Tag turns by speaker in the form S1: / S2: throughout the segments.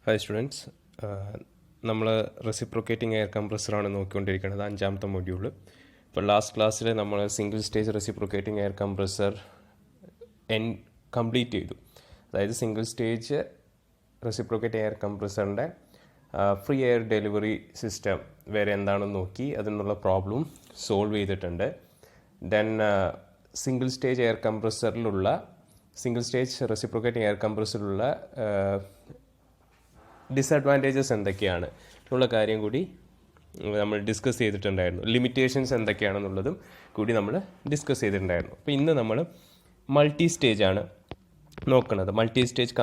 S1: Hi students, നമ്മൾ reciprocating air കംപ്രസറാണ് നോക്കിക്കൊണ്ടിരിക്കുന്നത് അഞ്ചാമത്തെ മൊഡ്യൂൾ. ഇപ്പോൾ ലാസ്റ്റ് ക്ലാസ്സിൽ നമ്മൾ single stage reciprocating air compressor complete ചെയ്തു. അതായത് സിംഗിൾ സ്റ്റേജ് റെസിപ്രോക്കേറ്റിംഗ് എയർ കംപ്രസറിൻ്റെ ഫ്രീ എയർ ഡെലിവറി സിസ്റ്റം വേറെ എന്താണെന്ന് നോക്കി അതിനുള്ള പ്രോബ്ലം സോൾവ് ചെയ്തിട്ടുണ്ട്. ദെൻ സിംഗിൾ സ്റ്റേജ് എയർ കംപ്രസറിലുള്ള സിംഗിൾ സ്റ്റേജ് റെസിപ്രോക്കേറ്റിംഗ് എയർ കംപ്രസറിലുള്ള ഡിസഡ്വാൻറ്റേജസ് എന്തൊക്കെയാണ് എന്നുള്ള കാര്യം കൂടി നമ്മൾ ഡിസ്കസ് ചെയ്തിട്ടുണ്ടായിരുന്നു. ലിമിറ്റേഷൻസ് എന്തൊക്കെയാണെന്നുള്ളതും കൂടി നമ്മൾ ഡിസ്കസ് ചെയ്തിട്ടുണ്ടായിരുന്നു. അപ്പോൾ ഇന്ന് നമ്മൾ മൾട്ടി സ്റ്റേജാണ് നോക്കുന്നത്. മൾട്ടി സ്റ്റേജ്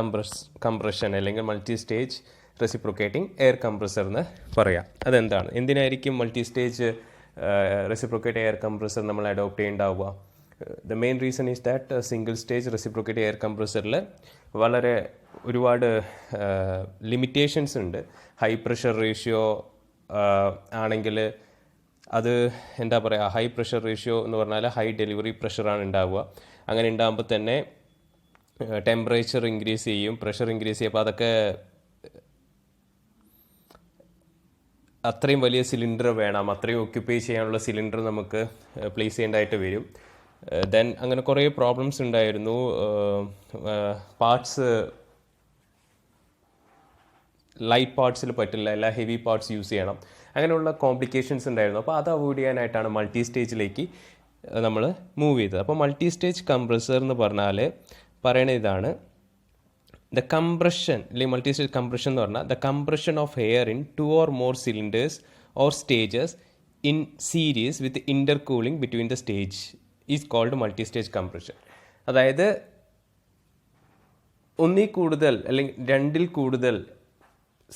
S1: കംപ്രഷൻ അല്ലെങ്കിൽ multi stage reciprocating air compressor എന്ന് പറയാം. അതെന്താണ്, എന്തിനായിരിക്കും multi stage reciprocating air compressor നമ്മൾ അഡോപ്റ്റ് ചെയ്യേണ്ടാവുക? The main reason is that single stage reciprocating air കംപ്രസറിൽ വളരെ ഒരുപാട് ലിമിറ്റേഷൻസ് ഉണ്ട്. ഹൈ പ്രഷർ റേഷ്യോ ആണെങ്കിൽ അത് എന്താ പറയുക, ഹൈ പ്രഷർ റേഷ്യോ എന്ന് പറഞ്ഞാൽ ഹൈ ഡെലിവറി പ്രഷറാണ് ഉണ്ടാവുക. അങ്ങനെ ഉണ്ടാകുമ്പോൾ തന്നെ ടെമ്പറേച്ചർ ഇൻക്രീസ് ചെയ്യും, പ്രഷർ ഇൻക്രീസ് ചെയ്യും. അപ്പോൾ അതൊക്കെ അത്രയും വലിയ സിലിണ്ടർ വേണം, അത്രയും ഒക്യുപ്പൈ ചെയ്യാനുള്ള സിലിണ്ടർ നമുക്ക് പ്ലേസ് ചെയ്യേണ്ടതായിട്ട് വരും. ദെൻ അങ്ങനെ കുറേ പ്രോബ്ലംസ് ഉണ്ടായിരുന്നു. പാർട്സ് ലൈറ്റ് പാർട്സിൽ പറ്റില്ല, എല്ലാ ഹെവി പാർട്സ് യൂസ് ചെയ്യണം, അങ്ങനെയുള്ള കോംപ്ലിക്കേഷൻസ് ഉണ്ടായിരുന്നു. അപ്പോൾ അത് അവോയ്ഡ് ചെയ്യാനായിട്ടാണ് മൾട്ടി സ്റ്റേജിലേക്ക് നമ്മൾ മൂവ് ചെയ്തത്. അപ്പോൾ മൾട്ടി സ്റ്റേജ് കംപ്രസർ എന്ന് പറഞ്ഞാൽ പറയണ ഇതാണ്, ദ കംപ്രഷൻ അല്ലെങ്കിൽ മൾട്ടി സ്റ്റേജ് കംപ്രഷൻ എന്ന് പറഞ്ഞാൽ the compression of air in 2 or more cylinders or stages in series with intercooling between the stage is called multi stage compression. അതായത് ഒന്നിൽ കൂടുതൽ അല്ലെങ്കിൽ രണ്ടിൽ കൂടുതൽ,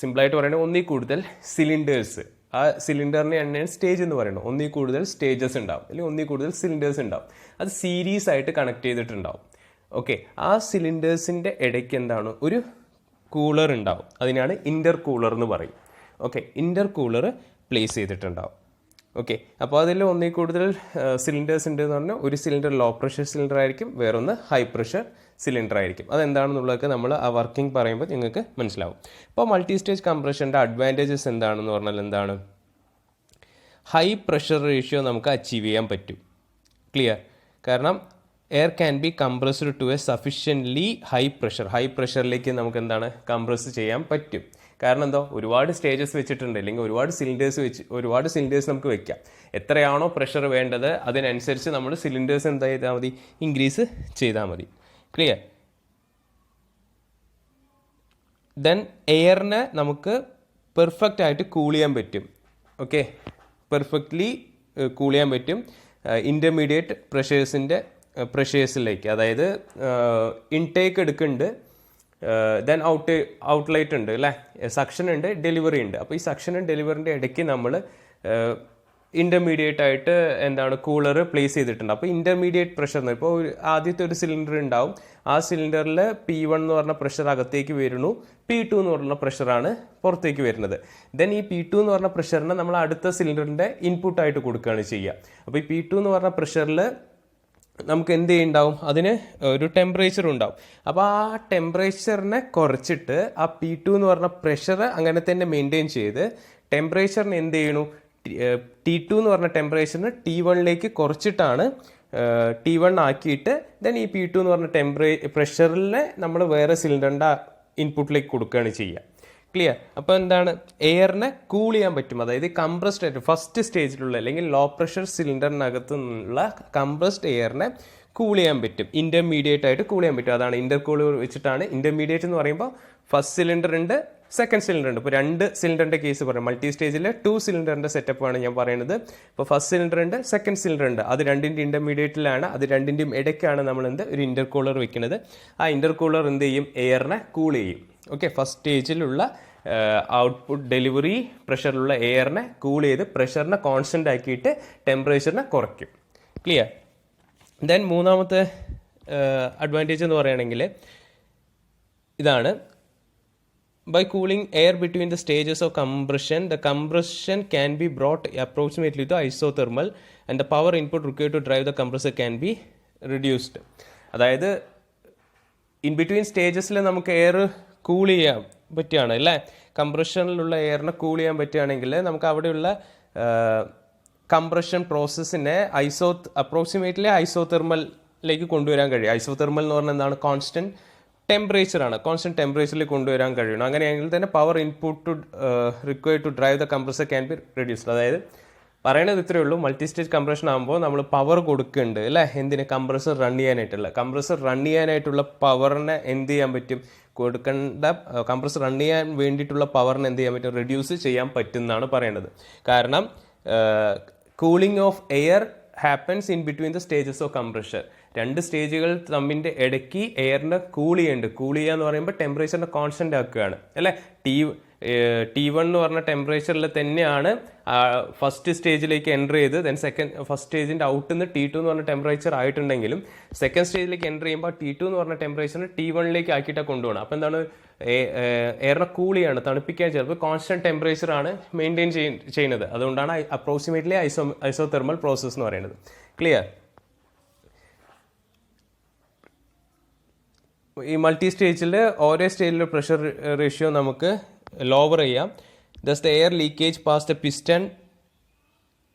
S1: സിമ്പിളായിട്ട് പറയുന്നത് ഒന്നിൽ കൂടുതൽ സിലിണ്ടേഴ്സ്, ആ സിലിണ്ടറിനെ തന്നെയാണ് സ്റ്റേജ് എന്ന് പറയുന്നത്. ഒന്നിൽ കൂടുതൽ സ്റ്റേജസ് ഉണ്ടാവും അല്ലെങ്കിൽ ഒന്നിൽ കൂടുതൽ സിലിണ്ടേഴ്സ് ഉണ്ടാവും. അത് സീരീസ് ആയിട്ട് കണക്ട് ചെയ്തിട്ടുണ്ടാവും. ഓക്കെ, ആ സിലിണ്ടേഴ്സിൻ്റെ ഇടയ്ക്ക് എന്താണ്, ഒരു കൂളർ ഉണ്ടാവും. അതിനാണ് ഇൻ്റർ കൂളർ എന്ന് പറയും. ഓക്കെ, ഇൻ്റർ കൂളർ പ്ലേസ് ചെയ്തിട്ടുണ്ടാവും. ഓക്കെ, അപ്പോൾ അതിൽ ഒന്നിൽ കൂടുതൽ സിലിണ്ടേഴ്സ് ഉണ്ട് എന്ന് പറഞ്ഞാൽ ഒരു സിലിണ്ടർ ലോ പ്രഷർ സിലിണ്ടർ ആയിരിക്കും, വേറൊന്ന് ഹൈ പ്രഷർ സിലിണ്ടർ ആയിരിക്കും. അതെന്താണെന്നുള്ളതൊക്കെ നമ്മൾ ആ വർക്കിംഗ് പറയുമ്പോൾ നിങ്ങൾക്ക് മനസ്സിലാവും. അപ്പോൾ മൾട്ടി സ്റ്റേജ് കംപ്രഷൻ്റെ അഡ്വാൻറ്റേജസ് എന്താണെന്ന് പറഞ്ഞാൽ എന്താണ്, ഹൈ പ്രഷർ റേഷ്യോ നമുക്ക് അച്ചീവ് ചെയ്യാൻ പറ്റും. ക്ലിയർ? കാരണം air can be compressed to a sufficiently high പ്രഷറിലേക്ക് നമുക്ക് എന്താണ് കംപ്രസ് ചെയ്യാൻ പറ്റും. കാരണം എന്തോ, ഒരുപാട് സ്റ്റേജസ് വെച്ചിട്ടുണ്ട് അല്ലെങ്കിൽ ഒരുപാട് സിലിണ്ടേഴ്സ് നമുക്ക് വെക്കാം. എത്രയാണോ പ്രഷർ വേണ്ടത് അതിനനുസരിച്ച് നമ്മൾ സിലിണ്ടേഴ്സ് എന്താ ചെയ്താൽ മതി, ഇൻക്രീസ് ചെയ്താൽ മതി. ക്ലിയർ? ദെൻ എയറിനെ നമുക്ക് പെർഫെക്റ്റ് ആയിട്ട് കൂൾ ചെയ്യാൻ പറ്റും. ഓക്കെ, പെർഫെക്റ്റ്ലി കൂൾ ചെയ്യാൻ പറ്റും ഇൻ്റർമീഡിയറ്റ് പ്രഷേഴ്സിലേക്ക്. അതായത് ഇൻടേക്ക് എടുക്കുന്നുണ്ട്, ദെൻ ഔട്ട്ലെറ്റ് ഉണ്ട് അല്ലേ, സക്ഷൻ ഉണ്ട്, ഡെലിവറി ഉണ്ട്. അപ്പോൾ ഈ സക്ഷനും ഡെലിവറിൻ്റെ ഇടയ്ക്ക് നമ്മൾ ഇൻ്റർമീഡിയറ്റ് ആയിട്ട് എന്താണ് കൂളർ പ്ലേസ് ചെയ്തിട്ടുണ്ട്. അപ്പോൾ ഇൻ്റർമീഡിയറ്റ് പ്രഷർ എന്ന്, ഇപ്പോൾ ആദ്യത്തെ ഒരു സിലിണ്ടർ ഉണ്ടാവും, ആ സിലിണ്ടറിൽ P1 എന്ന് പറഞ്ഞ പ്രഷർ അകത്തേക്ക് വരുന്നു, P2 എന്ന് പറഞ്ഞ പ്രഷറാണ് പുറത്തേക്ക് വരുന്നത്. ദെൻ ഈ P2 എന്ന് പറഞ്ഞ പ്രഷറിനെ നമ്മൾ അടുത്ത സിലിണ്ടറിൻ്റെ ഇൻപുട്ടായിട്ട് കൊടുക്കുകയാണ് ചെയ്യുക. അപ്പോൾ ഈ P2 എന്ന് പറഞ്ഞ പ്രഷറിൽ നമുക്ക് എന്ത് ചെയ്യുന്നുണ്ടാവും, അതിന് ഒരു ടെമ്പറേച്ചർ ഉണ്ടാവും. അപ്പോൾ ആ ടെമ്പറേച്ചറിനെ കുറച്ചിട്ട് ആ P2 എന്ന് പറഞ്ഞ പ്രഷർ അങ്ങനെ തന്നെ മെയിൻറ്റെയിൻ ചെയ്ത് ടെമ്പറേച്ചറിന് എന്ത് ചെയ്യണു, T2 എന്ന് പറഞ്ഞ ടെമ്പറേച്ചറിന് T1ലേക്ക് കുറച്ചിട്ടാണ് T1 ആക്കിയിട്ട് ദെൻ ഈ P2 എന്ന് പറഞ്ഞ പ്രഷറിനെ നമ്മൾ വേറെ സിലിണ്ടറിൻ്റെ ഇൻപുട്ടിലേക്ക് കൊടുക്കുകയാണ് ചെയ്യുക. ക്ലിയർ? അപ്പോൾ എന്താണ്, എയറിനെ കൂൾ ചെയ്യാൻ പറ്റും. അതായത് കംപ്രസ്ഡ് ആയിട്ട് ഫസ്റ്റ് സ്റ്റേജിലുള്ള അല്ലെങ്കിൽ ലോ പ്രഷർ സിലിണ്ടറിനകത്തു നിന്നുള്ള കംപ്രസ്ഡ് എയറിനെ കൂൾ ചെയ്യാൻ പറ്റും, ഇൻ്റർമീഡിയറ്റ് ആയിട്ട് കൂൾ ചെയ്യാൻ പറ്റും. അതാണ് ഇൻ്റർകൂളർ വെച്ചിട്ടാണ്. ഇൻ്റർമീഡിയറ്റ് എന്ന് പറയുമ്പോൾ ഫസ്റ്റ് സിലിണ്ടർ ഉണ്ട്, സെക്കൻഡ് സിലിണ്ടർ ഉണ്ട്. ഇപ്പോൾ 2 സിലിണ്ടറിൻ്റെ കേസ് പറയാം. മൾട്ടി സ്റ്റേജിൽ 2 സിലിണ്ടറിൻ്റെ സെറ്റപ്പാണ് ഞാൻ പറയുന്നത്. ഇപ്പോൾ ഫസ്റ്റ് സിലിണ്ടർ ഉണ്ട്, സെക്കൻഡ് സിലിണ്ടർ ഉണ്ട്. അത് രണ്ടിൻ്റെ ഇൻ്റർമീഡിയറ്റിലാണ്, അത് രണ്ടിൻ്റെയും ഇടയ്ക്കാണ് നമ്മൾ ഒരു ഇൻ്റർകൂളർ വെക്കുന്നത്. ആ ഇൻ്റർകൂളർ എന്ത് ചെയ്യും, എയറിനെ കൂൾ ചെയ്യും. ഓക്കെ, ഫസ്റ്റ് സ്റ്റേജിലുള്ള ഔട്ട്പുട്ട് ഡെലിവറി പ്രഷറിലുള്ള എയറിനെ കൂൾ ചെയ്ത് പ്രഷറിനെ കോൺസ്റ്റൻ്റ് ആക്കിയിട്ട് ടെമ്പറേച്ചറിനെ കുറയ്ക്കും. ക്ലിയർ? ദെൻ മൂന്നാമത്തെ അഡ്വാൻറ്റേജ് എന്ന് പറയുകയാണെങ്കിൽ ഇതാണ്, by cooling air between the stages of compression, the compression can be brought approximately to isothermal and the power input required to drive the compressor can be reduced. അതായത് in between സ്റ്റേജസിൽ നമുക്ക് air cool ചെയ്യാം, പറ്റുകയാണ് അല്ലേ. കംപ്രഷനിലുള്ള എയറിനെ cool ചെയ്യാൻ പറ്റുകയാണെങ്കിൽ നമുക്ക് അവിടെയുള്ള compression പ്രോസസ്സിനെ approximately ഐസോതെർമലിലേക്ക് കൊണ്ടുവരാൻ കഴിയും. ഐസോതെർമൽ എന്ന് പറഞ്ഞാൽ എന്താണ്? കോൺസ്റ്റന്റ് ടെമ്പറേച്ചറാണ്. കോൺസ്റ്റന്റ് ടെമ്പറേച്ചറിൽ കൊണ്ടുവരാൻ കഴിയണം. അങ്ങനെയാണെങ്കിൽ തന്നെ power input to required to drive the compressor can be reduced. അതായത് പറയണത് ഇത്രയേ ഉള്ളൂ, മൾട്ടി സ്റ്റേജ് കംപ്രഷൻ ആകുമ്പോൾ നമ്മൾ പവർ കൊടുക്കുന്നുണ്ട് അല്ലേ, എന്തിന്? കംപ്രസർ റൺ ചെയ്യാനായിട്ടുള്ള പവറിനെ എന്ത് ചെയ്യാൻ പറ്റും? കൊടുക്കേണ്ട കംപ്രസർ റൺ ചെയ്യാൻ വേണ്ടിയിട്ടുള്ള പവറിനെ എന്ത് ചെയ്യാൻ പറ്റും? റെഡ്യൂസ് ചെയ്യാൻ പറ്റും എന്നാണ് പറയുന്നത്. കാരണം cooling of air happens in between the stages of compressor. രണ്ട് സ്റ്റേജുകൾ തമ്മിൻ്റെ ഇടയ്ക്ക് എയറിനെ കൂൾ ചെയ്യുക എന്ന് പറയുമ്പോൾ ടെമ്പറേച്ചറിനെ കോൺസ്റ്റന്റ് ആക്കുകയാണ് അല്ലേ. T1 എന്ന് പറഞ്ഞ ടെമ്പറേച്ചറിൽ തന്നെയാണ് ഫസ്റ്റ് സ്റ്റേജിലേക്ക് എൻ്റർ ചെയ്ത് ഫസ്റ്റ് സ്റ്റേജിൻ്റെ ഔട്ടിൽ നിന്ന് T2 എന്ന് പറഞ്ഞ ടെമ്പറേച്ചർ ആയിട്ടുണ്ടെങ്കിലും സെക്കൻഡ് സ്റ്റേജിലേക്ക് എൻ്റർ ചെയ്യുമ്പോൾ T2 എന്ന് പറഞ്ഞ ടെമ്പറേച്ചറിന് T1ലേക്ക് ആക്കിയിട്ടാണ് കൊണ്ടുപോകണം. അപ്പോൾ എന്താണ്? എയറിനെ കൂൾ ചെയ്യാണ്, തണുപ്പിക്കാൻ ചിലപ്പോൾ കോൺസ്റ്റന്റ് ടെമ്പറേച്ചർ ആണ് മെയിൻറ്റെയിൻ ചെയ്യുന്നത്. അതുകൊണ്ടാണ് അപ്രോക്സിമേറ്റ്ലി ഐസോതെർമൽ പ്രോസസ് എന്ന് പറയുന്നത്. ക്ലിയർ? ഈ മൾട്ടി സ്റ്റേജിൽ ഓരോ സ്റ്റേജിലെ പ്രഷർ റേഷ്യോ നമുക്ക് ലോവർ ചെയ്യാം. Thus the air leakage past the piston,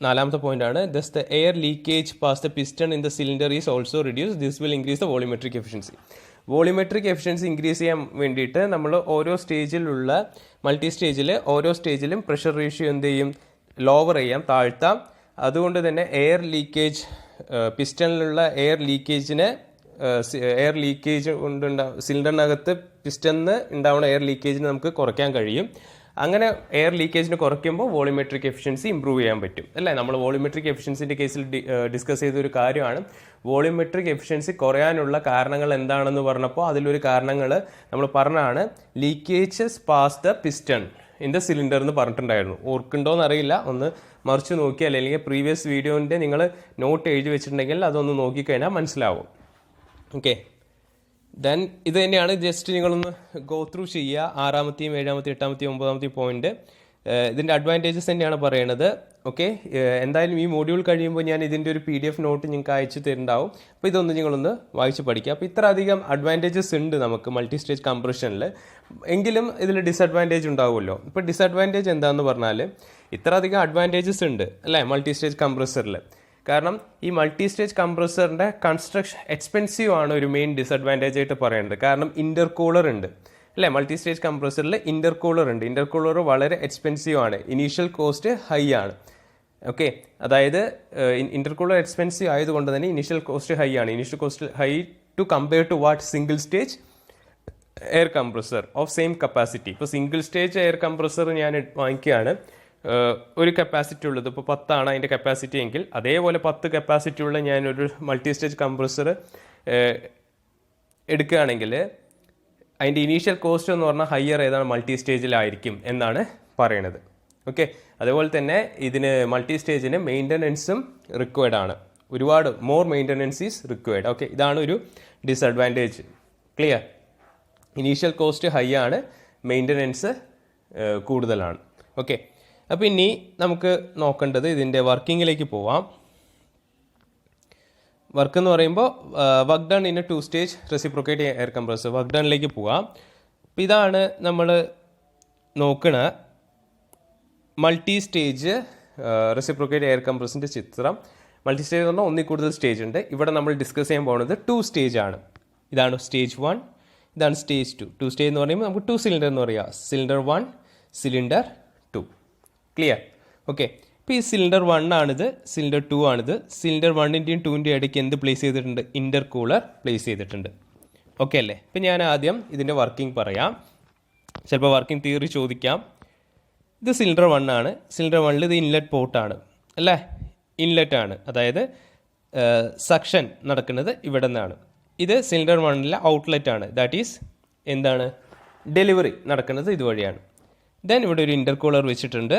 S1: നാലാമത്തെ പോയിന്റ് ആണ്. Thus the air leakage past the piston in the cylinder is also reduce. This will increase the volumetric efficiency. Volumetric efficiency increase ചെയ്യാൻ വേണ്ടിയിട്ട് നമ്മൾ ഓരോ സ്റ്റേജിലുള്ള multi സ്റ്റേജിൽ ഓരോ സ്റ്റേജിലും pressure ratio എന്ത് ചെയ്യും? ലോവർ ചെയ്യാം, താഴ്ത്താം. അതുകൊണ്ട് തന്നെ എയർ ലീക്കേജ്, പിസ്റ്റണിലുള്ള എയർ ലീക്കേജ് സിലിണ്ടറിനകത്ത് പിസ്റ്റണിന് ഉണ്ടാവുന്ന എയർ ലീക്കേജിന് നമുക്ക് കുറയ്ക്കാൻ കഴിയും. അങ്ങനെ എയർ ലീക്കേജിന് കുറയ്ക്കുമ്പോൾ വോളിമെട്രിക് എഫിഷ്യൻസി ഇമ്പ്രൂവ് ചെയ്യാൻ പറ്റും അല്ലേ. നമ്മൾ വോളിമെട്രിക് എഫിഷ്യൻസിൻ്റെ കേസിൽ ഡിസ്കസ് ചെയ്തൊരു കാര്യമാണ്. വോളിമെട്രിക് എഫിഷ്യൻസി കുറയാനുള്ള കാരണങ്ങൾ എന്താണെന്ന് പറഞ്ഞപ്പോൾ അതിലൊരു കാരണങ്ങൾ നമ്മൾ പറഞ്ഞാണ് leakages pass the piston in the cylinder എന്ന് പറഞ്ഞിട്ടുണ്ടായിരുന്നു. ഓർക്കുണ്ടോയെന്ന് അറിയില്ല, ഒന്ന് മറിച്ച് നോക്കിയാൽ അല്ലെങ്കിൽ പ്രീവിയസ് വീഡിയോൻ്റെ നിങ്ങൾ നോട്ട് എഴുതി വെച്ചിട്ടുണ്ടെങ്കിൽ അതൊന്ന് നോക്കിക്കഴിഞ്ഞാൽ മനസ്സിലാവും. ഓക്കെ, ദെൻ ഇത് തന്നെയാണ്. ജസ്റ്റ് നിങ്ങളൊന്ന് ഗോ ത്രൂ ചെയ്യുക. 6-ാമത്തെയും 7-ാമത്തെയും 8-ാമത്തെയും 9-ാമത്തെയും പോയിന്റ് ഇതിൻ്റെ അഡ്വാൻറ്റേജസ് തന്നെയാണ് പറയണത്. ഓക്കെ, എന്തായാലും ഈ മൊഡ്യൂൾ കഴിയുമ്പോൾ ഞാൻ ഇതിൻ്റെ ഒരു PDF നോട്ട് നിങ്ങൾക്ക് അയച്ചു തരുന്നുണ്ടാവും. അപ്പോൾ ഇതൊന്ന് നിങ്ങളൊന്ന് വായിച്ച് പഠിക്കുക. അപ്പോൾ ഇത്ര അധികം അഡ്വാൻറ്റേജസ് ഉണ്ട് നമുക്ക് മൾട്ടി സ്റ്റേജ് കംപ്രഷനിൽ. എങ്കിലും ഇതിൽ ഡിസഡ്വാൻറ്റേജ് ഉണ്ടാവുമല്ലോ. ഇപ്പോൾ ഡിസഡ്വാൻറ്റേജ് എന്താണെന്ന് പറഞ്ഞാൽ ഇത്ര അധികം അഡ്വാൻറ്റേജസ് ഉണ്ട് അല്ലേ മൾട്ടി സ്റ്റേജ് കംപ്രസറിൽ. കാരണം ഈ മൾട്ടി സ്റ്റേജ് കംപ്രസറിൻ്റെ കൺസ്ട്രക്ഷൻ എക്സ്പെൻസീവ് ആണ് ഒരു മെയിൻ ഡിസഡ്വാൻറ്റേജ് ആയിട്ട് പറയേണ്ടത്. കാരണം ഇൻ്റർകൂളർ ഉണ്ട് അല്ലേ. മൾട്ടി സ്റ്റേജ് കംപ്രസറിൽ ഇൻ്റർകൂളർ ഉണ്ട്. ഇൻ്റർകൂളർ വളരെ എക്സ്പെൻസീവ് ആണ്, ഇനീഷ്യൽ കോസ്റ്റ് ഹൈ ആണ്. ഓക്കെ, അതായത് ഇൻ്റർകൂളർ എക്സ്പെൻസീവ് ആയതുകൊണ്ട് തന്നെ ഇനീഷ്യൽ കോസ്റ്റ് ഹൈ ആണ്. Initial cost high to compare to what single stage air compressor of same capacity. ഇപ്പോൾ സിംഗിൾ സ്റ്റേജ് എയർ കംപ്രസർ ഞാൻ വാങ്ങിക്കുകയാണ്, ഒരു കപ്പാസിറ്റി ഉള്ളത് ഇപ്പോൾ 10 അതിൻ്റെ കപ്പാസിറ്റി എങ്കിൽ അതേപോലെ 10 കപ്പാസിറ്റി ഉള്ള ഞാനൊരു മൾട്ടി സ്റ്റേജ് കംപ്രസർ എടുക്കുകയാണെങ്കിൽ അതിൻ്റെ ഇനീഷ്യൽ കോസ്റ്റ് എന്ന് പറഞ്ഞാൽ ഹയർ ഏതാണ് മൾട്ടി സ്റ്റേജിലായിരിക്കും എന്നാണ് പറയണത്. ഓക്കെ, അതേപോലെ തന്നെ ഇതിന് മൾട്ടി സ്റ്റേജിന് മെയിൻ്റനൻസും റിക്വയർഡ് ആണ്. ഒരുപാട് more maintenance is required. Okay, ഇതാണ് ഒരു disadvantage. Clear? Initial cost high ആണ്, മെയിൻ്റനൻസ് കൂടുതലാണ്. ഓക്കെ, അപ്പോൾ ഇനി നമുക്ക് നോക്കേണ്ടത് ഇതിൻ്റെ വർക്കിങ്ങിലേക്ക് പോവാം. വർക്ക് എന്ന് പറയുമ്പോൾ work done in a 2 stage reciprocating air compressor. Work ഡണിലേക്ക് പോവാം. അപ്പോൾ ഇതാണ് നമ്മൾ നോക്കണ മൾട്ടി സ്റ്റേജ് റെസിപ്രോക്കേറ്റ് എയർ കംപ്രസറിൻ്റെ ചിത്രം. മൾട്ടി സ്റ്റേജ് എന്ന് പറഞ്ഞാൽ ഒന്നിൽ കൂടുതൽ സ്റ്റേജ് ഉണ്ട്. ഇവിടെ നമ്മൾ ഡിസ്കസ് ചെയ്യാൻ പോകുന്നത് 2 സ്റ്റേജ് ആണ്. ഇതാണ് സ്റ്റേജ് 1, ഇതാണ് സ്റ്റേജ് 2. 2 സ്റ്റേജ് എന്ന് പറയുമ്പോൾ നമുക്ക് 2 സിലിണ്ടർ എന്ന് പറയാം. Cylinder 1, cylinder 2. ക്ലിയർ? ഓക്കെ, ഇപ്പോൾ ഈ സിലിണ്ടർ 1 ആണിത്, സിലിണ്ടർ 2 ആണിത്. സിലിണ്ടർ 1ൻ്റെയും 2ൻ്റെയും ഇടയ്ക്ക് എന്ത് പ്ലേസ് ചെയ്തിട്ടുണ്ട്? ഇൻ്റർകൂളർ പ്ലേസ് ചെയ്തിട്ടുണ്ട്. ഓക്കെ അല്ലേ? ഇപ്പം ഞാൻ ആദ്യം ഇതിൻ്റെ വർക്കിംഗ് പറയാം. ചിലപ്പോൾ വർക്കിംഗ് തിയറി ചോദിക്കാം. ഇത് സിലിണ്ടർ 1 ആണ്. സിലിണ്ടർ 1ൽ ഇത് ഇൻലെറ്റ് പോർട്ടാണ് അല്ലേ, ഇൻലെറ്റ് ആണ്. അതായത് സക്ഷൻ നടക്കുന്നത് ഇവിടെ നിന്നാണ്. ഇത് സിലിണ്ടർ 1ലെ ഔട്ട്ലെറ്റ് ആണ്. ദാറ്റ് ഈസ് എന്താണ്? ഡെലിവറി നടക്കുന്നത് ഇതുവഴിയാണ്. ദെൻ ഇവിടെ ഒരു ഇൻ്റർകൂളർ വെച്ചിട്ടുണ്ട്.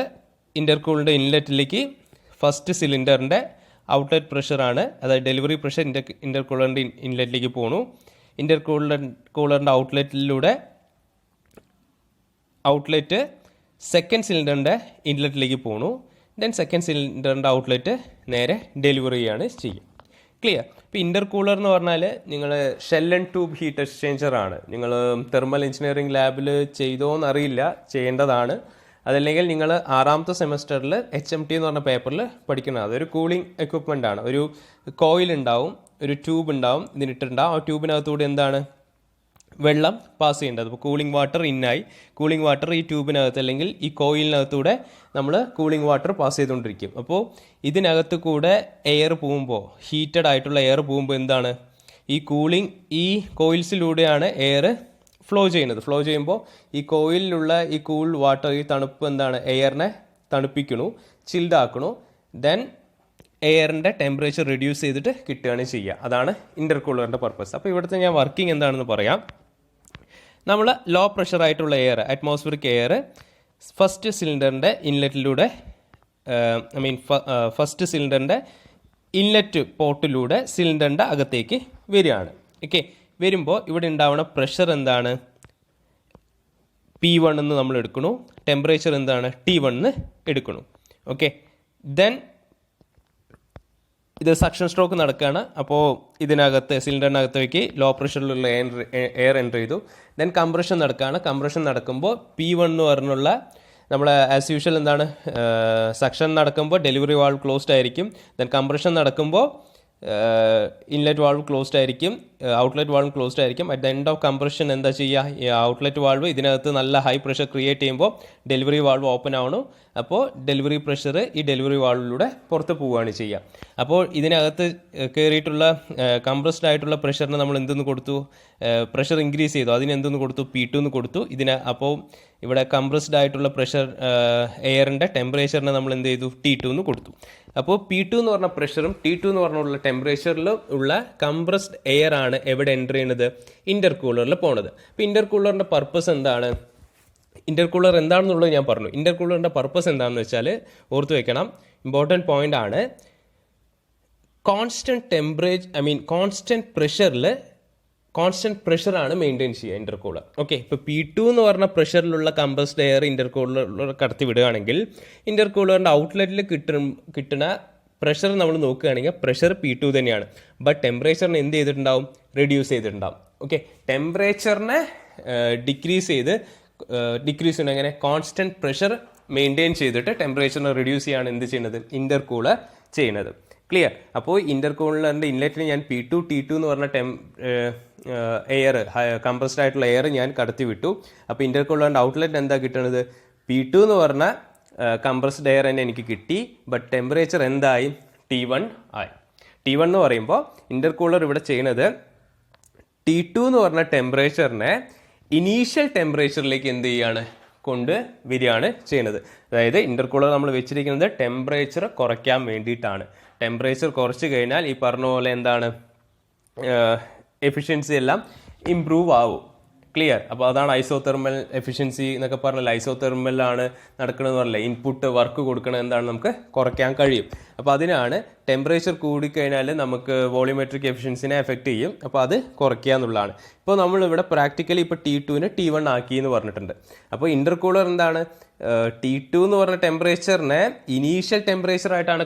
S1: ഇൻ്റർകൂളിൻ്റെ ഇൻലെറ്റിലേക്ക് ഫസ്റ്റ് സിലിണ്ടറിൻ്റെ ഔട്ട്ലെറ്റ് പ്രഷറാണ്, അതായത് ഡെലിവറി പ്രഷർ ഇൻ്റർകൂളറിൻ്റെ ഇൻലെറ്റിലേക്ക് പോകണു. ഇൻ്റർകൂളറിൻ്റെ ഔട്ട്ലെറ്റ് സെക്കൻഡ് സിലിണ്ടറിൻ്റെ ഇൻലെറ്റിലേക്ക് പോകണു. ദെൻ സെക്കൻഡ് സിലിണ്ടറിൻ്റെ ഔട്ട്ലെറ്റ് നേരെ ഡെലിവറി ചെയ്യാണ് ചെയ്യുക. ക്ലിയർ. ഇപ്പോൾ ഇൻ്റർകൂളർ എന്ന് പറഞ്ഞാൽ നിങ്ങൾ shell and tube heat exchanger ആണ്. നിങ്ങൾ തെർമൽ എഞ്ചിനീയറിംഗ് ലാബിൽ ചെയ്തോന്നറിയില്ല, ചെയ്യേണ്ടതാണ്. അതല്ലെങ്കിൽ നിങ്ങൾ 6ാമത്തെ സെമസ്റ്ററിൽ HMT എന്ന് പറഞ്ഞ പേപ്പറിൽ പഠിക്കുന്നത്. അതൊരു കൂളിംഗ് എക്വിപ്മെൻ്റ് ആണ്. ഒരു കോയിൽ ഉണ്ടാവും, ഒരു ട്യൂബ് ഉണ്ടാവും, ഇതിനിട്ടുണ്ടാവും. ആ ട്യൂബിനകത്തൂടെ എന്താണ് വെള്ളം പാസ് ചെയ്യേണ്ടത്. അപ്പോൾ കൂളിംഗ് വാട്ടർ ഇന്നായി, കൂളിംഗ് വാട്ടർ ഈ ട്യൂബിനകത്ത് അല്ലെങ്കിൽ ഈ കോയിലിനകത്തൂടെ നമ്മൾ കൂളിംഗ് വാട്ടർ പാസ് ചെയ്തുകൊണ്ടിരിക്കും. അപ്പോൾ ഇതിനകത്ത് കൂടെ എയർ പോകുമ്പോൾ, ഹീറ്റഡ് ആയിട്ടുള്ള എയർ പോകുമ്പോൾ എന്താണ് ഈ കോയിൽസിലൂടെയാണ് എയർ ഫ്ലോ ചെയ്യുന്നത്. ഫ്ലോ ചെയ്യുമ്പോൾ ഈ കോയിലുള്ള ഈ കൂൾ വാട്ടർ, ഈ തണുപ്പ് എന്താണ് എയറിനെ തണുപ്പിക്കണു, ചിൽഡ് ആക്കണു. ദെൻ എയറിൻ്റെ ടെമ്പറേച്ചർ റിഡ്യൂസ് ചെയ്തിട്ട് കിട്ടുകയാണ് ചെയ്യുക. അതാണ് ഇൻ്റർകൂളറിൻ്റെ പർപ്പസ്. അപ്പോൾ ഇവിടുത്തെ ഞാൻ വർക്കിംഗ് എന്താണെന്ന് പറയാം. നമ്മൾ ലോ പ്രഷർ ആയിട്ടുള്ള എയർ, അറ്റ്മോസ്ഫിയറിക് എയർ ഫസ്റ്റ് സിലിണ്ടറിൻ്റെ ഇൻലെറ്റിലൂടെ ഫസ്റ്റ് സിലിണ്ടറിൻ്റെ ഇൻലെറ്റ് പോർട്ടിലൂടെ സിലിണ്ടറിൻ്റെ അകത്തേക്ക് വരികയാണ്. ഓക്കെ, വരുമ്പോൾ ഇവിടെ ഉണ്ടാവുന്ന പ്രഷർ എന്താണ് P1 എന്ന് നമ്മൾ എടുക്കണു, ടെമ്പറേച്ചർ എന്താണ് T1 എന്ന് എടുക്കണു. ഓക്കെ, ദെൻ ഇത് സക്ഷൻ സ്ട്രോക്ക് നടക്കുകയാണ്. അപ്പോൾ ഇതിനകത്ത് സിലിണ്ടറിനകത്തേക്ക് ലോ പ്രഷറിലുള്ള എയർ എൻ്റർ ചെയ്തു. ദെൻ കംപ്രഷൻ നടക്കുകയാണ്. കംപ്രഷൻ നടക്കുമ്പോൾ P1 എന്ന് പറഞ്ഞുള്ള നമ്മൾ ആസ് യൂഷ്വൽ എന്താണ് സക്ഷൻ നടക്കുമ്പോൾ ഡെലിവറി വാൾവ് ക്ലോസ്ഡ് ആയിരിക്കും. ദെൻ കംപ്രഷൻ നടക്കുമ്പോൾ ഇൻലെറ്റ് വാൾവ് ക്ലോസ്ഡ് ആയിരിക്കും, ഔട്ട്ലെറ്റ് വാൾവ് ക്ലോസ്ഡ് ആയിരിക്കും. At the end of compression എന്താ ചെയ്യുക, ഈ ഔട്ട്ലെറ്റ് വാൾവ് ഇതിനകത്ത് നല്ല ഹൈ പ്രഷർ ക്രിയേറ്റ് ചെയ്യുമ്പോൾ ഡെലിവറി വാൾവ് ഓപ്പൺ ആവണം. അപ്പോൾ ഡെലിവറി പ്രഷർ ഈ ഡെലിവറി വാൾവിലൂടെ പുറത്ത് പോവുകയാണ് ചെയ്യുക. അപ്പോൾ ഇതിനകത്ത് കയറിയിട്ടുള്ള കംപ്രസ്ഡ് ആയിട്ടുള്ള പ്രഷറിന് നമ്മൾ എന്തെന്ന് കൊടുത്തു, പ്രഷർ ഇൻക്രീസ് ചെയ്തു, അതിന് എന്തെന്ന് കൊടുത്തു, P2 എന്ന് കൊടുത്തു. അപ്പോൾ ഇവിടെ കംപ്രസ്ഡ് ആയിട്ടുള്ള പ്രഷർ എയറിൻ്റെ ടെമ്പറേച്ചറിന് നമ്മൾ എന്ത് ചെയ്തു, T2 എന്ന് കൊടുത്തു. അപ്പോൾ P2 എന്ന് പറഞ്ഞ പ്രഷറും T2 എന്ന് പറഞ്ഞുള്ള ടെമ്പറേച്ചറിലും ഉള്ള കംപ്രസ്ഡ് എയർ ആണ് എവിടെ എൻ്റർ ചെയ്യുന്നത്, ഇൻ്റർകൂളറിൽ പോണത്. അപ്പോൾ ഇൻ്റർകൂളറിൻ്റെ പർപ്പസ് എന്താണ്, ഇൻ്റർകൂളർ എന്താണെന്നുള്ളത് ഞാൻ പറഞ്ഞു. ഇൻ്റർകൂളറിൻ്റെ പർപ്പസ് എന്താണെന്ന് വെച്ചാൽ ഓർത്ത് വെക്കണം, ഇമ്പോർട്ടൻറ്റ് പോയിൻ്റ് ആണ്. കോൺസ്റ്റൻറ്റ് പ്രഷറാണ് മെയിൻറ്റെയിൻ ചെയ്യുക ഇൻ്റർകൂളർ. ഓക്കെ, ഇപ്പോൾ P2 എന്ന് പറഞ്ഞ പ്രഷറിലുള്ള കംപ്രസ്ഡ് എയർ ഇൻ്റർകൂളർ കടത്തി വിടുകയാണെങ്കിൽ ഇൻ്റർകൂളറിൻ്റെ ഔട്ട്ലെറ്റിൽ കിട്ടുന്ന പ്രഷർ നമ്മൾ നോക്കുകയാണെങ്കിൽ പ്രഷർ P2 തന്നെയാണ്. ബട്ട് ടെമ്പറേച്ചറിനെ എന്ത് ചെയ്തിട്ടുണ്ടാവും, റെഡ്യൂസ് ചെയ്തിട്ടുണ്ടാവും. ഓക്കെ, ടെമ്പറേച്ചറിനെ ഡിക്രീസ് ചെയ്യുന്നത് എങ്ങനെ, കോൺസ്റ്റൻറ്റ് പ്രഷർ മെയിൻറ്റെയിൻ ചെയ്തിട്ട് ടെമ്പറേച്ചറിനെ റെഡ്യൂസ് ചെയ്യാണ് എന്ത് ചെയ്യുന്നത്, ഇൻ്റർകൂളർ ചെയ്യുന്നത്. ക്ലിയർ. അപ്പോൾ ഇൻ്റർകൂളറിൻ്റെ ഇൻലെറ്റിന് ഞാൻ P2 T2 എന്ന് പറഞ്ഞ എയർ, കംപ്രസ്ഡ് ആയിട്ടുള്ള എയർ ഞാൻ കടത്തി വിട്ടു. അപ്പോൾ ഇൻ്റർകൂളറിൻ്റെ ഔട്ട്ലെറ്റ് എന്താ കിട്ടുന്നത്, P2 എന്ന് പറഞ്ഞ കംപ്രസ്ഡ് എയർ തന്നെ എനിക്ക് കിട്ടി. ബട്ട് ടെമ്പറേച്ചർ എന്തായി, T1 ആയി. T1 എന്ന് പറയുമ്പോൾ ഇൻ്റർകൂളർ ഇവിടെ ചെയ്യുന്നത് T2 എന്ന് പറഞ്ഞ ടെമ്പറേച്ചറിനെ ഇനീഷ്യൽ ടെമ്പറേച്ചറിലേക്ക് എന്ത് ചെയ്യാണ്, കൊണ്ട് വരികയാണ് ചെയ്യുന്നത്. അതായത് ഇൻ്റർകൂളർ നമ്മൾ വെച്ചിരിക്കുന്നത് ടെമ്പറേച്ചർ കുറയ്ക്കാൻ വേണ്ടിയിട്ടാണ്. ടെമ്പറേച്ചർ കുറച്ച് കഴിഞ്ഞാൽ ഈ പറഞ്ഞ പോലെ എന്താണ് എഫിഷ്യൻസി എല്ലാം ഇംപ്രൂവ് ആവും. ക്ലിയർ. അപ്പോൾ അതാണ് ഐസോതെർമൽ എഫിഷ്യൻസി എന്നൊക്കെ പറഞ്ഞാൽ ഐസോതെർമലാണ് നടക്കണമെന്ന് പറഞ്ഞില്ല, ഇൻപുട്ട് വർക്ക് കൊടുക്കണത് എന്താണ് നമുക്ക് കുറയ്ക്കാൻ കഴിയും. അപ്പോൾ അതിനാണ് ടെമ്പറേച്ചർ കൂടിക്കഴിഞ്ഞാൽ നമുക്ക് വോളിയോമെട്രിക് എഫിഷ്യൻസിനെ എഫക്റ്റ് ചെയ്യും. അപ്പോൾ അത് കുറയ്ക്കുക എന്നുള്ളതാണ്. ഇപ്പോൾ നമ്മളിവിടെ പ്രാക്ടിക്കലി ഇപ്പോൾ T2നെ T1 ആക്കി എന്ന് പറഞ്ഞിട്ടുണ്ട്. അപ്പോൾ ഇൻ്റർകൂളർ എന്താണ്, T2 എന്ന് പറഞ്ഞ ടെമ്പറേച്ചറിനെ ഇനീഷ്യൽ ടെമ്പറേച്ചറായിട്ടാണ്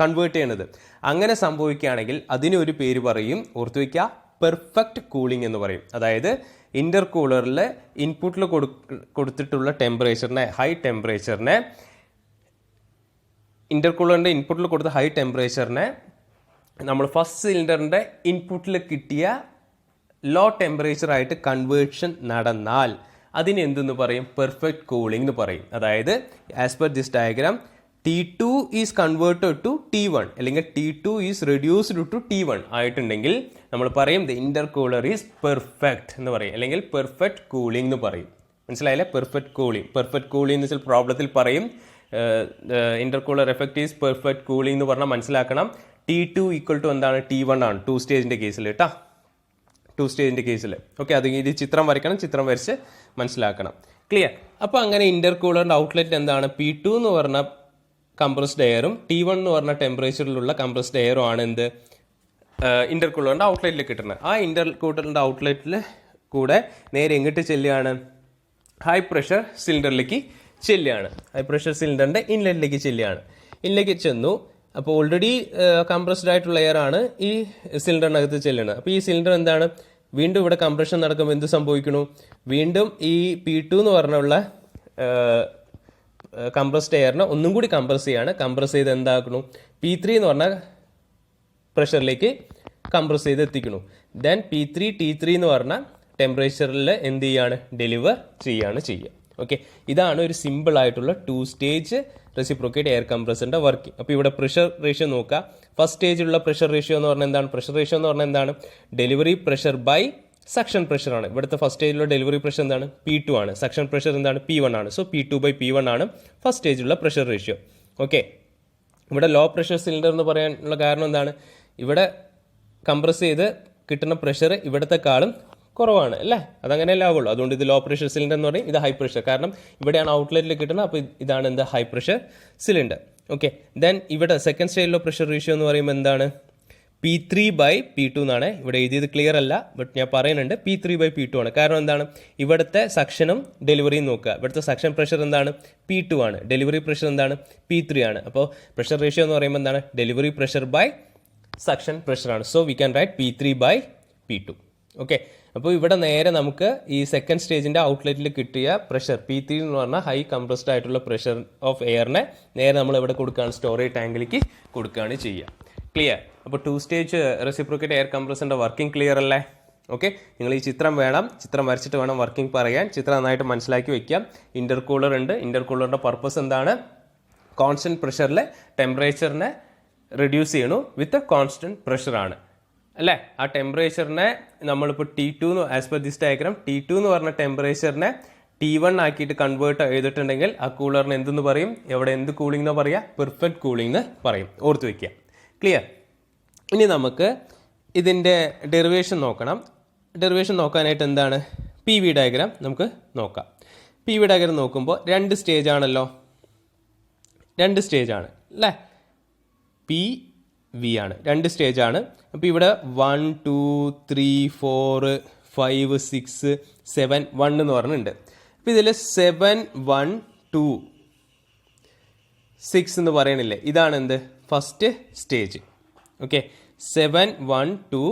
S1: കൺവേർട്ട് ചെയ്യുന്നത്. അങ്ങനെ സംഭവിക്കുകയാണെങ്കിൽ അതിനൊരു പേര് പറയും, ഓർത്തു വയ്ക്കുക, പെർഫെക്റ്റ് കൂളിംഗ് എന്ന് പറയും. അതായത് ഇൻ്റർകൂളറിൽ ഇൻപുട്ടിൽ കൊടുത്തിട്ടുള്ള ടെമ്പറേച്ചറിനെ, ഹൈ ടെമ്പറേച്ചറിനെ, ഇൻ്റർകൂളറിൻ്റെ ഇൻപുട്ടിൽ കൊടുത്ത ഹൈ ടെമ്പറേച്ചറിനെ നമ്മൾ ഫസ്റ്റ് സിലിണ്ടറിൻ്റെ ഇൻപുട്ടിൽ കിട്ടിയ ലോ ടെമ്പറേച്ചറായിട്ട് കൺവേർഷൻ നടന്നാൽ അതിന് എന്തെന്ന് പറയും, പെർഫെക്റ്റ് കൂളിംഗ് എന്ന് പറയും. അതായത് as per this diagram T2 is converted to T1 അല്ലെങ്കിൽ T2 is reduced to T1 ആയിട്ടുണ്ടെങ്കിൽ നമ്മൾ പറയും ദ ഇൻ്റർകൂളർ ഈസ് പെർഫെക്റ്റ് എന്ന് പറയും, അല്ലെങ്കിൽ പെർഫെക്റ്റ് കൂളിംഗ് എന്ന് പറയും. മനസ്സിലായില്ലേ, പെർഫെക്റ്റ് കൂളിംഗ് എന്ന് വെച്ചാൽ പ്രോബ്ലത്തിൽ പറയും intercooler effect is perfect cooling എന്ന് പറഞ്ഞാൽ മനസ്സിലാക്കണം T2 ഈക്വൽ ടു എന്താണ്, T1 ആണ് 2 സ്റ്റേജിൻ്റെ കേസിൽ കേട്ടോ, 2 സ്റ്റേജിൻ്റെ കേസിൽ. ഓക്കെ, അത് ഇത് ചിത്രം വരയ്ക്കണം, ചിത്രം വരച്ച് മനസ്സിലാക്കണം. ക്ലിയർ. അപ്പോൾ അങ്ങനെ ഇൻ്റർകൂളറിൻ്റെ ഔട്ട്ലെറ്റ് എന്താണ്, P2 എന്ന് പറഞ്ഞ കംപ്രസ്ഡ് എയറും T1 എന്ന് പറഞ്ഞ ടെമ്പറേച്ചറിലുള്ള കംപ്രസ്ഡ് എയറും ആണ് എന്ത്, ഇൻ്റർകൂളറിൻ്റെ ഔട്ട്ലെറ്റിൽ കിട്ടുന്നത്. ആ ഇൻ്റർകൂളറിൻ്റെ ഔട്ട്ലെറ്റിൽ കൂടെ നേരെ എങ്ങോട്ട് ചെല്ലുകയാണ്, ഹൈ പ്രഷർ സിലിണ്ടറിലേക്ക് ചെല്ലുകയാണ്. ഹൈ പ്രഷർ സിലിണ്ടറിൻ്റെ ഇൻലെറ്റിലേക്ക് ചെല്ലുകയാണ്. ഇൻലെറ്റിലേക്ക് ചെന്നു. അപ്പോൾ ഓൾറെഡി കംപ്രസ്ഡ് ആയിട്ടുള്ള എയർ ആണ് ഈ സിലിണ്ടറിനകത്ത് ചെല്ലുന്നത്. അപ്പോൾ ഈ സിലിണ്ടർ എന്താണ്, വീണ്ടും ഇവിടെ കംപ്രഷൻ നടക്കുമ്പോൾ എന്ത് സംഭവിക്കണു, വീണ്ടും ഈ P2 എന്ന് പറഞ്ഞുള്ള കംപ്രസ്ഡ് എയറിനെ ഒന്നും കൂടി കംപ്രസ് ചെയ്യാണ്. കംപ്രസ് ചെയ്ത് എന്താക്കണു, P3 എന്ന് പറഞ്ഞ പ്രഷറിലേക്ക് കംപ്രസ് ചെയ്ത് എത്തിക്കണു. ദെൻ P3 T3 എന്ന് പറഞ്ഞ ടെമ്പറേച്ചറിൽ എന്ത് ചെയ്യാണ്, ഡെലിവർ ചെയ്യുക. ഓക്കെ, ഇതാണ് ഒരു സിമ്പിൾ ആയിട്ടുള്ള 2 സ്റ്റേജ് റെസിപ്രോക്കേറ്റ് എയർ കംപ്രസറിന്റെ വർക്കിംഗ്. അപ്പോൾ ഇവിടെ പ്രഷർ റേഷ്യോ നോക്കുക. ഫസ്റ്റ് സ്റ്റേജിലുള്ള പ്രഷർ റേഷ്യോ എന്ന് പറഞ്ഞാൽ എന്താണ്, പ്രഷർ റേഷ്യോ എന്ന് പറഞ്ഞാൽ എന്താണ്, delivery pressure by suction pressure ആണ്. ഇവിടുത്തെ ഫസ്റ്റ് സ്റ്റേജിലുള്ള ഡെലിവറി പ്രഷർ എന്താണ്, P2 ആണ്. സക്ഷൻ പ്രഷർ എന്താണ്, P1 ആണ്. സോ P2 ബൈ P1 ആണ് ഫസ്റ്റ് സ്റ്റേജിലുള്ള പ്രഷർ റേഷ്യോ. ഓക്കെ, ഇവിടെ ലോ പ്രഷർ സിലിണ്ടർ എന്ന് പറയാനുള്ള കാരണം എന്താണ്, ഇവിടെ കംപ്രസ് ചെയ്ത് കിട്ടുന്ന പ്രഷർ ഇവിടത്തെക്കാളും കുറവാണ് അല്ലേ, അതങ്ങനെയല്ലേ ആവുള്ളൂ. അതുകൊണ്ട് ഇത് ലോ പ്രഷർ സിലിണ്ടർ എന്ന് പറയും, ഇത് ഹൈ പ്രഷർ, കാരണം ഇവിടെയാണ് ഔട്ട്ലെറ്റിൽ കിട്ടുന്നത്. അപ്പോൾ ഇതാണ് എന്ത്, high pressure cylinder. Okay, then ഇവിടെ സെക്കൻഡ് സ്റ്റേജിലുള്ള പ്രഷർ റേഷ്യോ എന്ന് പറയുമ്പോൾ എന്താണ്, P3 ബൈ P2 എന്നാണ്. ഇവിടെ എഴുതിയത് ക്ലിയർ അല്ല, ബട്ട് ഞാൻ പറയുന്നുണ്ട് P3 ബൈ P2 ആണ്. കാരണം എന്താണ്, ഇവിടുത്തെ സക്ഷനും ഡെലിവറിയും നോക്കുക. ഇവിടുത്തെ സക്ഷൻ പ്രഷർ എന്താണ്, P2 ആണ്. ഡെലിവറി പ്രഷർ എന്താണ്, P3 ആണ്. അപ്പോൾ പ്രഷർ റേഷ്യോ എന്ന് പറയുമ്പോൾ എന്താണ്, ഡെലിവറി പ്രഷർ ബൈ സക്ഷൻ പ്രഷറാണ്. So we can write P3 by P2. Okay, അപ്പോൾ ഇവിടെ നേരെ നമുക്ക് ഈ സെക്കൻഡ് സ്റ്റേജിൻ്റെ ഔട്ട്ലെറ്റിൽ കിട്ടിയ പ്രഷർ P3 എന്ന് പറഞ്ഞാൽ ഹൈ കംപ്രസ്ഡ് ആയിട്ടുള്ള പ്രഷർ ഓഫ് എയറിനെ നേരെ നമ്മൾ എവിടെ കൊടുക്കുകയാണ്, സ്റ്റോറേജ് ടാങ്കിലേക്ക് കൊടുക്കുകയാണ് ചെയ്യുക. ക്ലിയർ? അപ്പോൾ 2 സ്റ്റേജ് റെസിപ്രോക്കേറ്റ് എയർ കംപ്രസറിൻ്റെ വർക്കിംഗ് ക്ലിയർ അല്ലേ? ഓക്കെ, നിങ്ങൾ ഈ ചിത്രം വരച്ചിട്ട് വേണം വർക്കിംഗ് പറയാൻ. ചിത്രം നന്നായിട്ട് മനസ്സിലാക്കി വെക്കാം. ഇൻ്റർകൂളർ ഉണ്ട്. ഇൻ്റർകൂളറിൻ്റെ പർപ്പസ് എന്താണ്, കോൺസ്റ്റൻറ്റ് പ്രഷറിൽ ടെമ്പറേച്ചറിനെ റെഡ്യൂസ് ചെയ്യണു വിത്ത് കോൺസ്റ്റൻറ്റ് പ്രഷറാണ് അല്ലേ. ആ ടെമ്പറേച്ചറിനെ നമ്മളിപ്പോൾ T2 as per this diagram T2 എന്ന് പറഞ്ഞ ടെമ്പറേച്ചറിനെ T1 ആക്കിയിട്ട് കൺവേർട്ട് ചെയ്തിട്ടുണ്ടെങ്കിൽ ആ കൂളറിന് എന്തെന്ന് പറയും, എവിടെ എന്ത് കൂളിംഗ് എന്ന് പറയുക, പെർഫെക്റ്റ് കൂളിംഗ് എന്ന് പറയും. ഓർത്ത് വയ്ക്കുക. ക്ലിയർ? ഇനി നമുക്ക് ഇതിൻ്റെ ഡെറിവേഷൻ നോക്കണം. ഡെറിവേഷൻ നോക്കാനായിട്ട് എന്താണ്, PV ഡയഗ്രാം നമുക്ക് നോക്കാം. PV ഡയഗ്രാം നോക്കുമ്പോൾ 2 സ്റ്റേജ് ആണല്ലോ, 2 സ്റ്റേജ് ആണ് അല്ലേ, PV ആണ്, 2 സ്റ്റേജ് ആണ്. അപ്പോൾ ഇവിടെ 1 2 3 4 5 6 7 1 എന്ന് പറഞ്ഞിട്ടുണ്ട്. അപ്പോൾ ഇതിൽ 7 1 2 6 എന്ന് പറയണില്ലേ, ഇതാണ് എന്ത്, ഫസ്റ്റ് സ്റ്റേജ്. ഓക്കെ, 7 1 2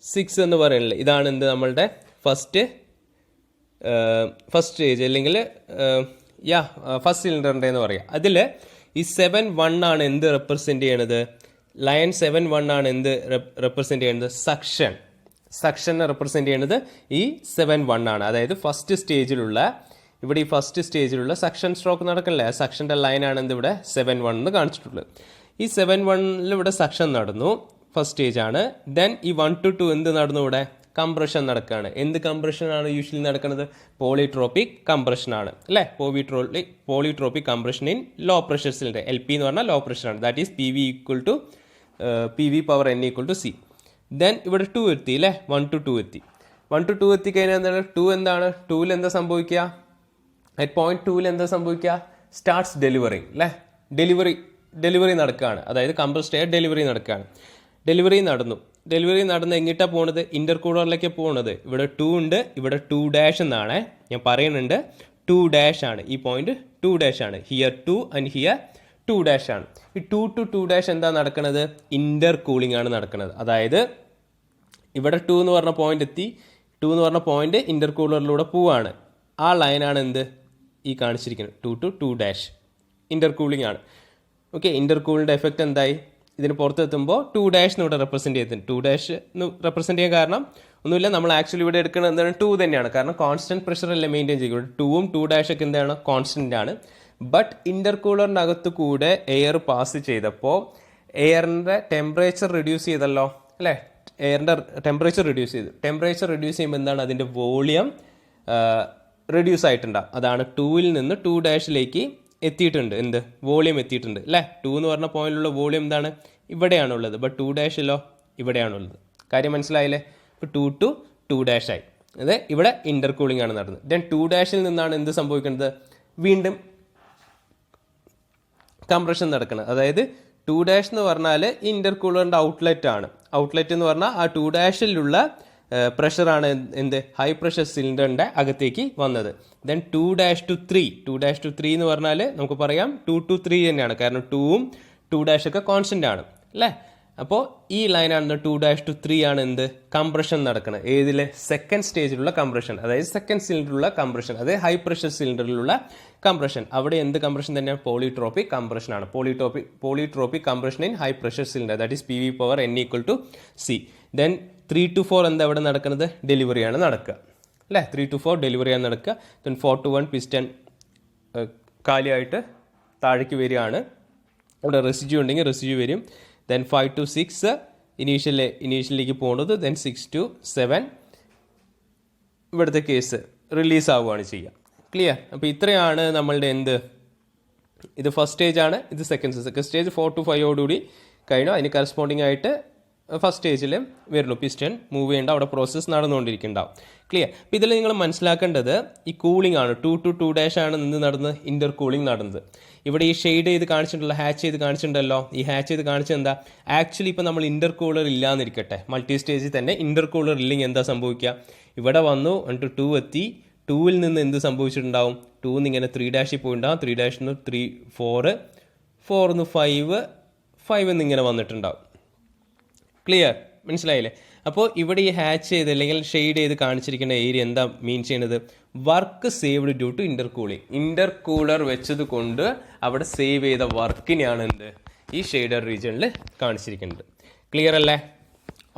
S1: 6 എന്ന് പറയണില്ലേ, ഇതാണ് എന്ത്, നമ്മളുടെ ഫസ്റ്റ് സ്റ്റേജ് അല്ലെങ്കിൽ ഫസ്റ്റ് സിലിണ്ടറിൻ്റെ എന്ന് പറയാം. അതിൽ ഈ 7 1 ആണ് എന്ത് റെപ്രസെൻ്റ് ചെയ്യണത്, ലൈൻ 7 1 ആണ് എന്ത് റെപ്രസെൻ്റ് ചെയ്യുന്നത്, സക്ഷനെ റെപ്രസെൻ്റ് ചെയ്യണത് ഈ 7 1 ആണ്. അതായത് ഫസ്റ്റ് സ്റ്റേജിലുള്ള, ഇവിടെ ഈ ഫസ്റ്റ് സ്റ്റേജിലുള്ള സക്ഷൻ സ്ട്രോക്ക് നടക്കണില്ലേ, ആ സക്ഷൻ്റെ ലൈനാണ് എന്ത് ഇവിടെ 7 1 എന്ന് കാണിച്ചിട്ടുള്ളത്. ഈ 7 1 ഇവിടെ സക്ഷൻ നടന്നു, ഫസ്റ്റ് സ്റ്റേജ് ആണ്. ദെൻ ഈ 1 to 2 എന്ത് നടന്നു, ഇവിടെ കംപ്രഷൻ നടക്കുകയാണ്. എന്ത് കംപ്രഷനാണ് യൂഷ്വലി നടക്കുന്നത്, പോളിട്രോപ്പിക് കംപ്രഷൻ ആണ് അല്ലേ. Polytropic compression in low pressure cylinder, LP എന്ന് പറഞ്ഞാൽ ലോ പ്രഷറാണ്. That is PV equal to PV power N equal to C. Then ഇവിടെ 2 എത്തി അല്ലേ, 1 to 2 എത്തി. 1 to 2 എത്തിക്കഴിഞ്ഞാൽ എന്താണ്, 2 എന്താണ്, 2ൽ എന്താ സംഭവിക്കുക, അറ്റ് പോയിന്റ് 2ൽ എന്താ സംഭവിക്കുക, സ്റ്റാർട്ട്സ് ഡെലിവറി അല്ലേ. ഡെലിവറി നടക്കുകയാണ്, അതായത് കംപ്രസ്ഡ് എയർ ഡെലിവറി നടക്കുകയാണ്. ഡെലിവറി നടന്ന് എങ്ങിട്ടാണ് പോകുന്നത്, ഇൻ്റർകൂളറിലേക്ക് പോകുന്നത്. ഇവിടെ 2 ഉണ്ട്, ഇവിടെ 2' എന്നാണ് ഞാൻ പറയുന്നുണ്ട്, 2' ആണ് ഈ പോയിന്റ്, 2' ആണ്. ഹിയർ 2 ആൻഡ് ഹിയർ 2' ആണ്. ഈ 2 to 2' എന്താ നടക്കുന്നത്, ഇൻ്റർ കൂളിംഗ് ആണ് നടക്കുന്നത്. അതായത് ഇവിടെ 2 എന്ന് പറഞ്ഞ പോയിന്റ് എത്തി, 2 എന്ന് പറഞ്ഞ പോയിന്റ് ഇൻ്റർകൂളറിലൂടെ പോവാണ്. ആ ലൈനാണ് എന്ത് ഈ കാണിച്ചിരിക്കുന്നത്, 2 to 2' ഇൻ്റർ കൂളിംഗ് ആണ്. ഓക്കെ, ഇൻ്റർകൂളിൻ്റെ എഫക്റ്റ് എന്തായി, ഇതിന് പുറത്തെത്തുമ്പോൾ 2' ഇവിടെ റെപ്രസെൻറ്റ് ചെയ്തിട്ടുണ്ട്. 2' എന്ന് റെപ്രസെൻറ്റ് ചെയ്യാൻ കാരണം ഒന്നുമില്ല, നമ്മൾ ആക്ച്വലി ഇവിടെ എടുക്കുന്നത് എന്താണ്, 2 തന്നെയാണ്. കാരണം കോൺസ്റ്റൻറ്റ് പ്രഷർ അല്ലേ മെയിൻറ്റെയിൻ ചെയ്യും. ഇവിടെ 2ഉം 2' ഒക്കെ എന്താണ്, കോൺസ്റ്റൻ്റ് ആണ്. ബട്ട് ഇൻ്റർകൂളറിൻ്റെ അകത്ത് കൂടെ എയർ പാസ് ചെയ്തപ്പോൾ എയറിൻ്റെ ടെമ്പറേച്ചർ റെഡ്യൂസ് ചെയ്തല്ലോ അല്ലേ. എയറിൻ്റെ ടെമ്പറേച്ചർ റെഡ്യൂസ് ചെയ്യുമ്പോൾ എന്താണ്, അതിൻ്റെ വോളിയം റെഡ്യൂസ് ആയിട്ടുണ്ടാകും. അതാണ് 2ൽ നിന്ന് 2' എത്തിയിട്ടുണ്ട്, എന്ത് വോളിയം എത്തിയിട്ടുണ്ട് അല്ലേ. 2 എന്ന് പറഞ്ഞ പോയിന്റിലുള്ള വോളിയം എന്താണ്, ഇവിടെയാണുള്ളത്. ബട്ട് 2' ഇവിടെയാണുള്ളത്. കാര്യം മനസ്സിലായില്ലേ. ഇപ്പോൾ 2 to 2' ആയി. അത് ഇവിടെ ഇൻ്റർ കൂളിംഗ് ആണ് നടന്നത്. ദെൻ 2' നിന്നാണ് എന്ത് സംഭവിക്കുന്നത്, വീണ്ടും കംപ്രഷൻ നടക്കുന്നത്. അതായത് 2' എന്ന് പറഞ്ഞാൽ ഇൻ്റർ കൂളറിൻ്റെ ഔട്ട്ലെറ്റ് ആണ്. ഔട്ട്ലെറ്റ് എന്ന് പറഞ്ഞാൽ ആ 2' പ്രഷറാണ് എന്ത് ഹൈ പ്രഷർ സിലിണ്ടറിൻ്റെ അകത്തേക്ക് വന്നത്. ദെൻ 2' to 3 2' to 3 എന്ന് പറഞ്ഞാൽ നമുക്ക് പറയാം 2 to 3 തന്നെയാണ്, കാരണം 2ഉം 2' ഒക്കെ കോൺസ്റ്റൻ്റ് ആണ് അല്ലേ. അപ്പോൾ ഈ ലൈനാണ് 2' to 3 ആണ് എന്ത് കംപ്രഷൻ നടക്കുന്നത്. ഏതിലെ സെക്കൻഡ് സ്റ്റേജിലുള്ള കംപ്രഷൻ, അതായത് സെക്കൻഡ് സിലിണ്ടറിലുള്ള കംപ്രഷൻ, അതായത് ഹൈ പ്രഷർ സിലിണ്ടറിലുള്ള കംപ്രഷൻ. അവിടെ എന്ത് കംപ്രഷൻ തന്നെയാണ്? പോളിട്രോപ്പിക് കംപ്രഷൻ ആണ്. Polytropic compression in high pressure cylinder, that is PV power N = C. Then 3 to 4 എന്താ ഇവിടെ നടക്കുന്നത്? ഡെലിവറിയാണ് നടക്കുക അല്ലേ. 3 to 4 ഡെലിവറിയാണ് നടക്കുക. ദെൻ 4 to 1 പിസ്റ്റൺ കാലിയായിട്ട് താഴേക്ക് വരികയാണ്. ഇവിടെ റെസിഡ്യൂ ഉണ്ടെങ്കിൽ റെസിഡ്യൂ വരും. ദെൻ 5 to 6 ഇനീഷ്യലിലേക്ക് പോകുന്നത്. ദെൻ 6 to 7 ഇവിടുത്തെ കേസ് റിലീസ് ആവുകയാണ് ചെയ്യുക. ക്ലിയർ? അപ്പോൾ ഇത്രയാണ് നമ്മളുടെ എന്ത്, ഇത് ഫസ്റ്റ് സ്റ്റേജ് ആണ്, ഇത് സെക്കൻഡ് സ്റ്റേജ് 4 to 5 കഴിഞ്ഞു. അതിന് കറസ്പോണ്ടിങ് ആയിട്ട് ഫസ്റ്റ് സ്റ്റേജിൽ വരുന്നു, പിസ്റ്റൺ മൂവ് ചെയ്യേണ്ട അവിടെ പ്രോസസ്സ് നടന്നുകൊണ്ടിരിക്കുന്നുണ്ടാവും. ക്ലിയർ? അപ്പോൾ ഇതിൽ നിങ്ങൾ മനസ്സിലാക്കേണ്ടത് ഈ കൂളിംഗ് ആണ്. 2 to 2' ആണ് നിന്ന് നടന്നത് ഇൻ്റർ കൂളിംഗ് നടന്നത്. ഇവിടെ ഈ ഷെയ്ഡ് ചെയ്ത് കാണിച്ചിട്ടുള്ള ഹാച്ച് ചെയ്ത് കാണിച്ചിട്ടുണ്ടല്ലോ, ഈ ഹാച്ച് ചെയ്ത് കാണിച്ചത് എന്താ? ആക്ച്വലി ഇപ്പോൾ നമ്മൾ ഇൻ്റർ കൂളർ ഇല്ലാന്നിരിക്കട്ടെ, മൾട്ടി സ്റ്റേജിൽ തന്നെ ഇൻ്റർ കൂളർ ഇല്ലെങ്കിൽ എന്താ സംഭവിക്കുക? ഇവിടെ വന്നു 1 to 2 എത്തി, 2ൽ നിന്ന് എന്ത് സംഭവിച്ചിട്ടുണ്ടാവും? 2 ഇങ്ങനെ 3' പോയിട്ടുണ്ടാവും, 3' 3 4 4 5 5 എന്നിങ്ങനെ വന്നിട്ടുണ്ടാവും. ക്ലിയർ? മനസ്സിലായില്ലേ? അപ്പോൾ ഇവിടെ ഈ ഹാച്ച് ചെയ്ത് അല്ലെങ്കിൽ ഷെയ്ഡ് ചെയ്ത് കാണിച്ചിരിക്കുന്ന ഏരിയ എന്താ മീൻ ചെയ്യുന്നത്? Work saved due to intercooling. Intercooler വെച്ചത് കൊണ്ട് അവിടെ സേവ് ചെയ്ത വർക്കിനെയാണ് എന്ത് ഈ ഷെയ്ഡർ റീജിയണിൽ കാണിച്ചിരിക്കുന്നത്. ക്ലിയർ അല്ലേ?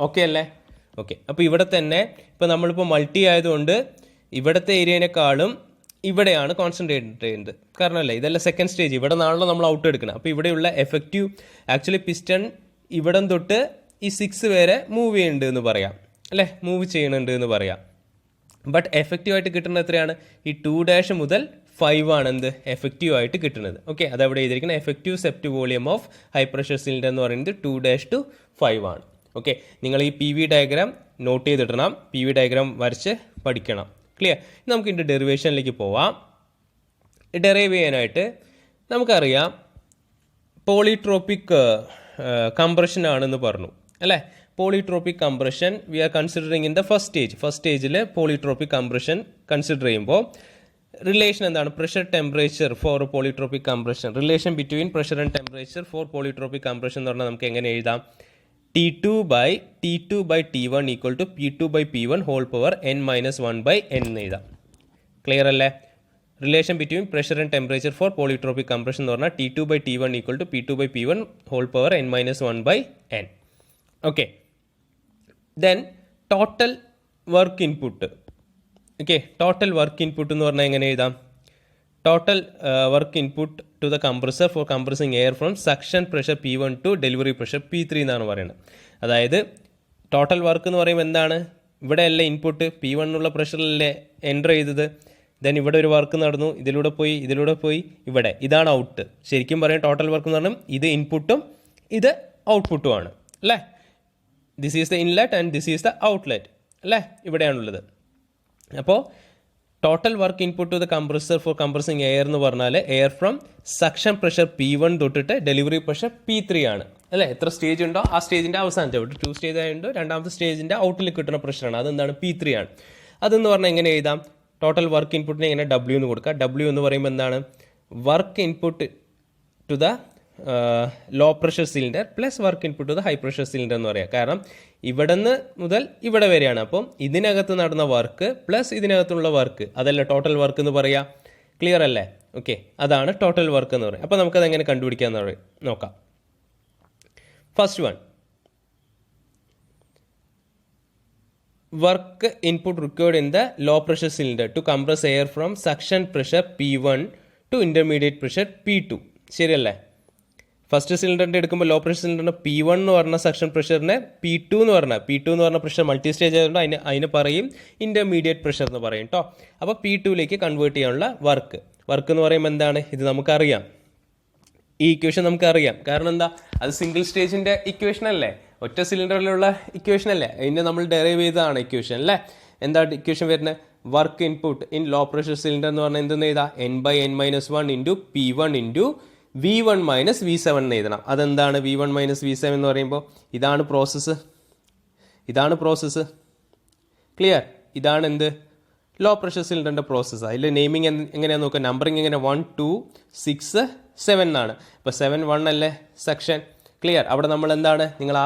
S1: ഓക്കെ അല്ലേ? ഓക്കെ. അപ്പോൾ ഇവിടെ തന്നെ ഇപ്പോൾ നമ്മളിപ്പോൾ മൾട്ടി ആയതുകൊണ്ട് ഇവിടുത്തെ ഏരിയനേക്കാളും ഇവിടെയാണ് കോൺസെൻട്രേറ്റ് ചെയ്യുന്നത്. കാരണം അല്ലേ, ഇതല്ല സെക്കൻഡ് സ്റ്റേജ്, ഇവിടെ നിന്നാണല്ലോ നമ്മൾ ഔട്ട് എടുക്കണം. അപ്പോൾ ഇവിടെയുള്ള എഫക്റ്റീവ് ആക്ച്വലി പിസ്റ്റൺ ഇവിടം തൊട്ട് ഈ 6 വരെ മൂവ് ചെയ്യുന്നുണ്ട് എന്ന് പറയാം അല്ലേ, മൂവ് ചെയ്യുന്നുണ്ട് എന്ന് പറയാം. ബട്ട് എഫക്റ്റീവായിട്ട് കിട്ടുന്നത് എത്രയാണ്? ഈ 2' മുതൽ 5 ആണ് എന്ത് എഫക്റ്റീവായിട്ട് കിട്ടുന്നത്. ഓക്കെ, അതവിടെ എഴുതിയിരിക്കുന്നത് effective swept volume of high pressure cylinder എന്ന് പറയുന്നത് 2' to 5 ആണ്. ഓക്കെ, നിങ്ങൾ ഈ PV ഡയഗ്രാം നോട്ട് ചെയ്തിടണം, PV ഡയഗ്രാം വരച്ച് പഠിക്കണം. ക്ലിയർ? നമുക്ക് ഇതിൻ്റെ ഡെറിവേഷനിലേക്ക് പോവാം. ഡെറൈവ് ചെയ്യാനായിട്ട് നമുക്കറിയാം പോളിട്രോപ്പിക് കംപ്രഷൻ ആണെന്ന് പറഞ്ഞു അല്ലേ. Polytropic compression we are considering in the first സ്റ്റേജിൽ പോളിട്രോപ്പിക് കംപ്രഷൻ കൺസിഡർ ചെയ്യുമ്പോൾ റിലേഷൻ എന്താണ്? Pressure temperature for polytropic compression, relation between pressure and temperature for polytropic compression എന്ന് പറഞ്ഞാൽ നമുക്ക് എങ്ങനെ എഴുതാം? T2 by T1 equal to P2 by P1 whole power N minus 1 by N എന്ന് എഴുതാം. Clear അല്ലേ? Relation between pressure and temperature for polytropic compression എന്ന് പറഞ്ഞാൽ T2 by T1 equal to P2 by P1 whole power N minus 1 by N. Okay, then total work input. Okay, total work input എന്ന് പറഞ്ഞാൽ എങ്ങനെ എഴുതാം? Total work input to the compressor for compressing air from suction pressure P1 to delivery pressure P3 എന്നാണ് പറയുന്നത്. അതായത് total work എന്ന് പറയുമ്പോൾ എന്താണ്? ഇവിടെ അല്ലേ ഇൻപുട്ട് P1 എന്നുള്ള പ്രഷറിലല്ലേ എൻ്റർ ചെയ്തത്. ദെൻ ഇവിടെ ഒരു വർക്ക് നടന്നു, ഇതിലൂടെ പോയി ഇവിടെ, ഇതാണ് ഔട്ട്. ശരിക്കും പറയാം ടോട്ടൽ വർക്ക് എന്ന് പറഞ്ഞാൽ ഇത് ഇൻപുട്ടും ഇത് ഔട്ട്പുട്ടുമാണ് അല്ലേ. This is the inlet and this is the outlet അല്ലേ, ഇവിടെയാണുള്ളത്. അപ്പോൾ total work input to the compressor for compressing air എന്ന് പറഞ്ഞാൽ air from suction pressure P1 തൊട്ടിട്ട് ഡെലിവറി പ്രഷർ P3 ആണ് അല്ലേ. എത്ര സ്റ്റേജ് ഉണ്ടോ ആ സ്റ്റേജിൻ്റെ അവസാനത്തെ 2 സ്റ്റേജ് ആയതുകൊണ്ട് രണ്ടാമത്തെ സ്റ്റേജിൻ്റെ ഔട്ടിൽ കിട്ടുന്ന പ്രഷറാണ്, അതെന്താണ്? P3 ആണ്. അതെന്ന് പറഞ്ഞാൽ എങ്ങനെ എഴുതാം? ടോട്ടൽ വർക്ക് ഇൻപുട്ടിനെ ഇങ്ങനെ W എന്ന് കൊടുക്കുക. W എന്ന് പറയുമ്പോൾ എന്താണ്? Work input to the low pressure cylinder plus work input to the high pressure cylinder എന്ന് പറയാം. കാരണം ഇവിടെ നിന്ന് മുതൽ ഇവിടെ വരെയാണ്. അപ്പം ഇതിനകത്ത് നടന്ന വർക്ക് പ്ലസ് ഇതിനകത്തുള്ള വർക്ക്, അതല്ല ടോട്ടൽ വർക്ക് എന്ന് പറയാം. ക്ലിയർ അല്ലേ? ഓക്കെ, അതാണ് ടോട്ടൽ വർക്ക് എന്ന് പറയുന്നത്. അപ്പോൾ നമുക്കത് എങ്ങനെ കണ്ടുപിടിക്കാമെന്ന് നോക്കാം. First one, work input required in the low pressure cylinder to compress air from suction pressure P1 to intermediate pressure P2. ശരിയല്ലേ? ഫസ്റ്റ് സിലിണ്ടറിൻ്റെ എടുക്കുമ്പോൾ ലോ പ്രഷർ സിലിണ്ടറിൻ്റെ P1 എന്ന് പറഞ്ഞ സക്ഷൻ പ്രഷറിനെ P2 എന്ന് പറഞ്ഞ പ്രഷർ മൾട്ടി സ്റ്റേജ് ആയതുകൊണ്ട് അതിന് പറയും ഇൻ്റർമീഡിയറ്റ് പ്രഷർ എന്ന് പറയും കേട്ടോ. അപ്പോൾ P2ലേക്ക് കൺവേർട്ട് ചെയ്യാനുള്ള വർക്ക് എന്ന് പറയുമ്പോൾ എന്താണ്? ഇത് നമുക്കറിയാം, ഈ ഇക്വേഷൻ നമുക്കറിയാം. കാരണം എന്താ? അത് സിംഗിൾ സ്റ്റേജിൻ്റെ ഇക്വേഷൻ അല്ലേ, ഒറ്റ സിലിണ്ടറിലുള്ള ഇക്വേഷൻ അല്ലേ, അതിൻ്റെ നമ്മൾ ഡെറൈവ് ചെയ്തതാണ് ഇക്വേഷൻ അല്ലേ. എന്താ ഇക്വേഷൻ വരുന്നത്? Work input in low pressure cylinder എന്ന് പറഞ്ഞാൽ എന്തെന്ന് എഴുതാം? N/N-1 into P1 into V1 minus V7 എന്ന് എഴുതണം. അതെന്താണ് V1 മൈനസ് V7 എന്ന് പറയുമ്പോൾ? ഇതാണ് പ്രോസസ്സ് ക്ലിയർ? ഇതാണ് എന്ത് ലോ പ്രഷർ സിലിണ്ടറിൻ്റെ പ്രോസസ്സ്. അതിൽ നെയിമിങ് എങ്ങനെയാണെന്ന് നോക്കുക. നമ്പറിങ് എങ്ങനെ 1 2 6 7 എന്നാണ്. ഇപ്പോൾ 7 1 അല്ലേ സെക്ഷൻ. ക്ലിയർ? അവിടെ നമ്മൾ എന്താണ്, നിങ്ങൾ ആ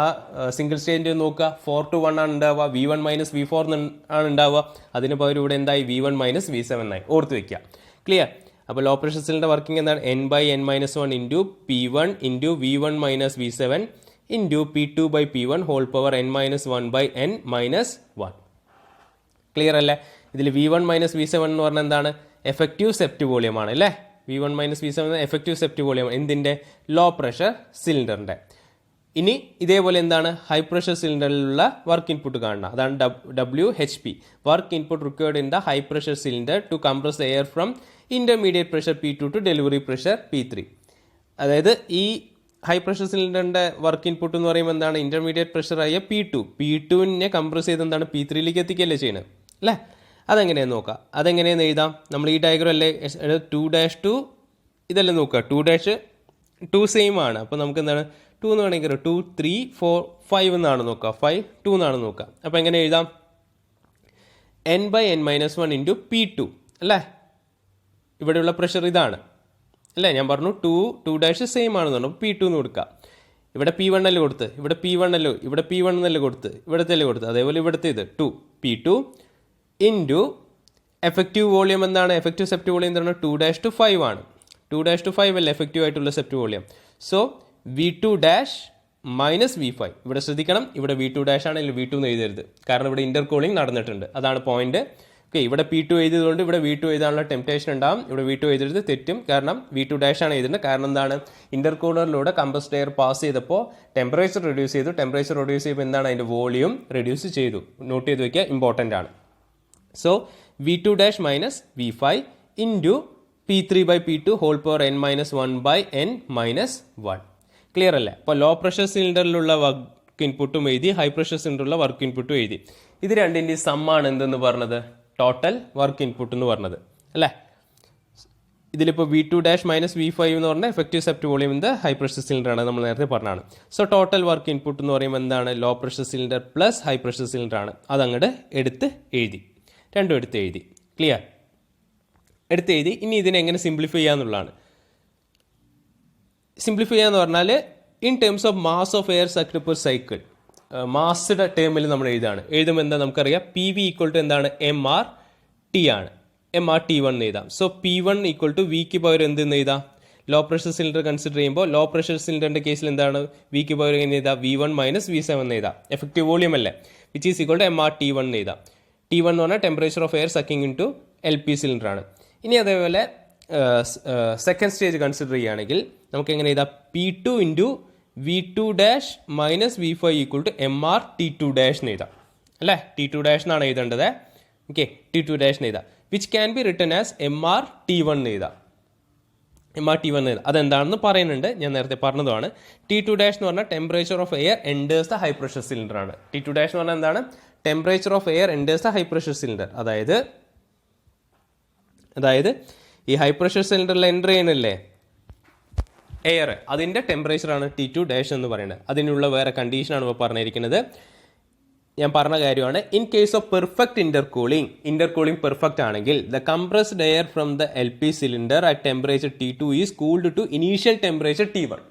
S1: സിംഗിൾ സ്റ്റേജിൻ്റെ നോക്കുക. 4 to 1 ആണ് ഉണ്ടാവുക. V1 മൈനസ് V4 ആണ് ഉണ്ടാവുക. അതിന് പകരം ഇവിടെ എന്തായി V1 മൈനസ് V7 ആയി ഓർത്ത് വയ്ക്കുക. ക്ലിയർ? അപ്പോൾ ലോ പ്രഷർ സിലിണ്ടർ വർക്കിംഗ് എന്താണ്? n/n-1 into P1 into V1 minus V7 into P2/P1 whole power n-1/n-1. Clear അല്ലേ? ഇതിൽ V1 മൈനസ് V7 എന്ന് പറഞ്ഞാൽ എന്താണ്? എഫക്റ്റീവ് സെപ്റ്റ് വോളിയം ആണ് അല്ലേ? V1 minus V7 effective swept volume എന്തിൻ്റെ? ലോ പ്രഷർ സിലിണ്ടറിൻ്റെ. ഇനി ഇതേപോലെ എന്താണ് ഹൈ പ്രഷർ സിലിണ്ടറിലുള്ള വർക്ക് ഇൻപുട്ട് കാണണം. അതാണ് WHP, work input required in the high pressure cylinder to compress air from intermediate pressure P2 to delivery pressure P3. അതായത് ഈ ഹൈ പ്രഷർ സിലിണ്ടറിൻ്റെ വർക്ക് ഇൻപുട്ട് എന്ന് പറയുമ്പോൾ എന്താണ്? ഇന്റർമീഡിയറ്റ് പ്രഷറായ P2നെ കംപ്രസ് ചെയ്ത് എന്താണ് P3യിലേക്ക് എത്തിക്കുകയല്ലേ ചെയ്യുന്നത് അല്ലേ? അതെങ്ങനെയാന്ന് നോക്കാം. അതെങ്ങനെയാന്ന് എഴുതാം. നമ്മൾ ഈ ഡയഗ്രം അല്ലേ 2-2 ഇതെല്ലാം നോക്കുക. 2-2 സെയിം ആണ്. അപ്പോൾ നമുക്ക് എന്താണ് 2 എന്ന് വേണമെങ്കിൽ 2 3 4 5 എന്നാണ് നോക്കുക. 5 2 എന്നാണ് നോക്കുക. അപ്പോൾ എങ്ങനെ എഴുതാം? n/n-1 ഇൻറ്റു P2 അല്ലേ? ഇവിടെയുള്ള പ്രഷർ ഇതാണ് അല്ലേ? ഞാൻ പറഞ്ഞു 2 സെയിം ആണെന്ന് പറഞ്ഞു. P2 എന്ന് കൊടുക്കുക. ഇവിടെ P1 അല്ലേ കൊടുത്ത്, ഇവിടെ P1 അല്ലേ, ഇവിടെ P1 എന്നല്ലേ കൊടുത്ത്, ഇവിടുത്തെ അല്ലേ കൊടുത്ത്. അതേപോലെ ഇവിടുത്തെ ഇത് 2 P2 ഇൻറ്റു എഫക്റ്റീവ് വോളിയം എന്താണ്? എഫക്റ്റീവ് സെപ്റ്റ് വോളിയം എന്താണ്? 2 - 5 ആണ്. 2 - 5 അല്ലേ എഫക്റ്റീവ് ആയിട്ടുള്ള Sept volume. So V2 minus V5. ഇവിടെ ശ്രദ്ധിക്കണം, ഇവിടെ V2 ആണെങ്കിൽ V2 എന്ന് എഴുതരുത്. കാരണം ഇവിടെ ഇന്റർകൂളിംഗ് നടന്നിട്ടുണ്ട്. അതാണ് പോയിന്റ്. ഓക്കെ, ഇവിടെ P2 എഴുതിയതുകൊണ്ട് ഇവിടെ V2 എഴുതാനുള്ള ടെംപ്റ്റേഷൻ ഉണ്ടാകും. ഇവിടെ V2 എഴുതരുത്, തെറ്റും. കാരണം V2 ആണ് എഴുതുന്നത്. കാരണം എന്താണ്? ഇന്റർകൂളറിലൂടെ കംപ്രസ്ഡ് എയർ പാസ് ചെയ്തപ്പോൾ ടെമ്പറേച്ചർ റെഡ്യൂസ് ചെയ്തു. ടെമ്പറേച്ചർ റെഡ്യൂസ് ചെയ്യുമ്പോൾ എന്താണ്? അതിൻ്റെ വോളിയം റെഡ്യൂസ് ചെയ്തു. നോട്ട് ചെയ്ത് വയ്ക്കുക, ഇമ്പോർട്ടൻ്റ് ആണ്. So V2 minus V5 into P3/P2 whole power n-1/n-1. Clear അല്ലേ? അപ്പോൾ ലോ പ്രഷർ സിലിണ്ടറിലുള്ള വർക്ക് ഇൻപുട്ടും എഴുതി, ഹൈ പ്രഷർ സിലിണ്ടറിലുള്ള വർക്ക് ഇൻപുട്ടും എഴുതി. ഇത് രണ്ടിൻ്റെ സമ്മാണ് എന്തെന്ന് പറഞ്ഞത്? ടോട്ടൽ വർക്ക് ഇൻപുട്ട് എന്ന് പറഞ്ഞത് അല്ലേ? ഇതിലിപ്പോൾ V2 മൈനസ് V5 എന്ന് പറഞ്ഞാൽ effective swept volume in the high pressure cylinder ആണ്, നമ്മൾ നേരത്തെ പറഞ്ഞതാണ്. സോ ടോട്ടൽ വർക്ക് ഇൻപുട്ട് എന്ന് പറയുമ്പോൾ എന്താണ്? Low pressure cylinder plus high pressure cylinder ആണ്. അതങ്ങോട്ട് എടുത്ത് എഴുതി, രണ്ടും എടുത്ത് എഴുതി. ക്ലിയർ? എടുത്ത് എഴുതി. ഇനി ഇതിനെ എങ്ങനെ സിംപ്ലിഫൈ ചെയ്യാന്നുള്ളതാണ്. സിംപ്ലിഫൈ ചെയ്യാന്ന് പറഞ്ഞാൽ in terms of mass of air sucked per cycle, മാസിന്റെ ടേമിൽ നമ്മൾ എഴുതാണ്. എഴുതുമ്പോൾ എന്താ നമുക്കറിയാം? PV ഈക്വൽ ടു എന്താണ്? MRT ആണ്. MRT1 എന്ന് എഴുതാം. സോ P1 ഈക്വൽ ടു വിക്ക് പകരം എന്തെന്ന് എഴുതാം? ലോ പ്രഷർ സിലിണ്ടർ കൺസിഡർ ചെയ്യുമ്പോൾ ലോ പ്രഷർ സിലിണ്ടറിന്റെ കേസിൽ എന്താണ്? വിക്ക് പകരം എങ്ങനെ എഴുതാം? V1 മൈനസ് V7 എന്ന് എഴുതാം. എഫക്റ്റീവ് വോളിയം അല്ലേ? Which is equal to MRT1 എന്ന് എഴുതാം. T1 എന്ന് പറഞ്ഞാൽ temperature of air sucking in to LP cylinder ആണ്. ഇനി അതേപോലെ സെക്കൻഡ് സ്റ്റേജ് കൺസിഡർ ചെയ്യുകയാണെങ്കിൽ നമുക്ക് എങ്ങനെ എഴുതാം? P2 into V2 minus V5 equal to MRT2 എന്ന് എഴുതാം അല്ലേ? T2 എന്നാണ് എഴുതേണ്ടത്. ഓക്കെ, T2 എന്ന് എഴുതാം. Which can be written as MRT1 എന്ന് എഴുതാം. MRT1 എന്ന് എഴുതാം. അതെന്താണെന്ന് പറയുന്നുണ്ട്, ഞാൻ നേരത്തെ പറഞ്ഞതാണ്. T2 എന്ന് പറഞ്ഞാൽ temperature of air enters the high pressure cylinder ആണ്. T2 എന്ന് പറഞ്ഞാൽ എന്താണ്? Temperature of air enters the high pressure cylinder. അതായത് ഈ ഹൈ പ്രഷർ സിലിണ്ടറിൽ എൻ്റർ ചെയ്യണല്ലേ എയർ, അതിൻ്റെ ടെമ്പറേച്ചറാണ് T2 എന്ന് പറയുന്നത്. അതിനുള്ള വേറെ കണ്ടീഷനാണ് ഇപ്പോൾ പറഞ്ഞിരിക്കുന്നത്. ഞാൻ പറഞ്ഞ കാര്യമാണ്. In case of perfect intercooling perfect ആണെങ്കിൽ the compressed air from the LP cylinder at temperature T2 is cooled to initial temperature T1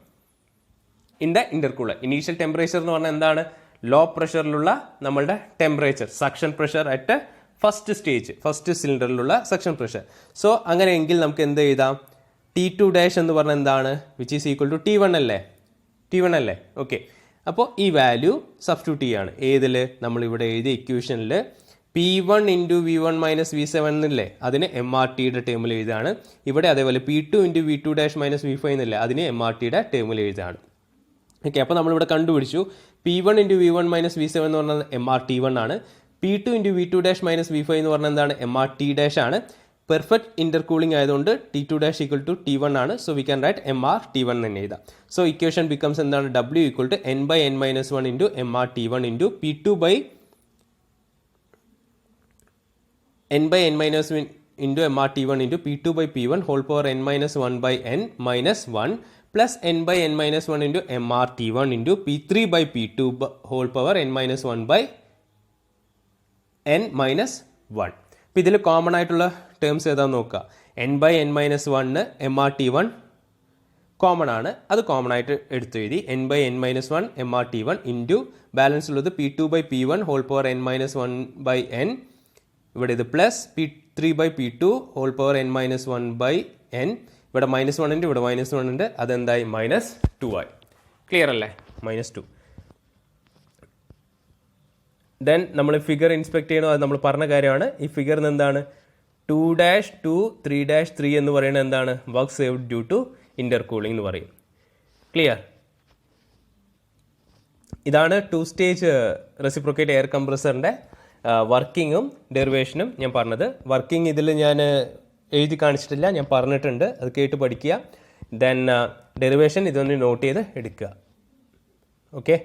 S1: in the intercooler. Initial temperature എന്ന് പറഞ്ഞാൽ എന്താണ്? ലോ പ്രഷറിലുള്ള നമ്മളുടെ temperature, suction pressure at first stage, first സിലിണ്ടറിലുള്ള suction pressure. So അങ്ങനെയെങ്കിൽ നമുക്ക് എന്ത് എഴുതാം? T2 എന്ന് പറഞ്ഞാൽ എന്താണ്? Which is equal to T1 അല്ലേ? ഓക്കെ, അപ്പോൾ ഈ വാല്യൂ സബ്സ്റ്റിറ്റ്യൂട്ട് ചെയ്യാണ്. ഏതിൽ? നമ്മളിവിടെ എഴുതിയ ഇക്വേഷനിൽ P1 into V1 minus V7 എന്നില്ലേ, അതിന് MRTയുടെ ടേമിൽ എഴുതാണ്. ഇവിടെ അതേപോലെ P2 into V2 minus V5 എന്നില്ലേ, അതിന് MRTയുടെ ടേമിൽ എഴുതാണ്. ഓക്കെ, അപ്പോൾ നമ്മളിവിടെ കണ്ടുപിടിച്ചു P1 into V1 minus V7 എന്ന് പറഞ്ഞാൽ MRT1 ആണ്. P2 into V2 minus V5 എന്ന് പറഞ്ഞാൽ എന്താണ്? MRT ആണ്. പെർഫെക്റ്റ് ഇന്റർകൂളിംഗ് ആയതുകൊണ്ട് T2 ഈക്വൽ ടു T1 ആണ്. So we can right MRT1 തന്നെ എഴുതാം. സോ ഇക്വേഷൻ ബിക്കംസ് എന്താണ്? W equal to n/n-1 into MRT1 into n/n-1 into MRT1 into P2/P1 whole power n-1/n-1 plus n/n-1 into MRT1 into P3/P2 whole power n-1/n-1. N minus one. അപ്പോൾ ഇതിൽ common ആയിട്ടുള്ള terms ഏതാണെന്ന് നോക്കുക. N by n minus one MRT1 common ആണ്, അത് common ആയിട്ട് എടുത്തു എഴുതി. N by n minus one MRT1 into balance ഉള്ളത് P2 ബൈ P1 whole power n minus one by n. ഇവിടെ ഇത് plus P3 by P2 whole power n minus one by n. ഇവിടെ മൈനസ് വൺ ഉണ്ട്, ഇവിടെ മൈനസ് വൺ ഉണ്ട്, അതെന്തായി minus two ആയി. ക്ലിയർ അല്ലേ? Minus two. ദെൻ നമ്മൾ ഫിഗർ ഇൻസ്പെക്ട് ചെയ്യണോ, അത് നമ്മൾ പറഞ്ഞ കാര്യമാണ്. ഈ ഫിഗറിന് എന്താണ് 2-2 3-3 എന്ന് പറയുന്നത് എന്താണ്? Work saved due to intercooling എന്ന് പറയും. ക്ലിയർ? ഇതാണ് 2 സ്റ്റേജ് റെസിപ്രോക്കേറ്റ് എയർ കംപ്രസറിൻ്റെ വർക്കിങ്ങും ഡെറിവേഷനും ഞാൻ പറഞ്ഞത്. വർക്കിംഗ് ഇതിൽ ഞാൻ എഴുതി കാണിച്ചിട്ടില്ല, ഞാൻ പറഞ്ഞിട്ടുണ്ട്, അത് കേട്ട് പഠിക്കുക. ദെൻ ഡെറിവേഷൻ ഇതൊന്ന് നോട്ട് ചെയ്ത് എടുക്കുക. ഓക്കെ.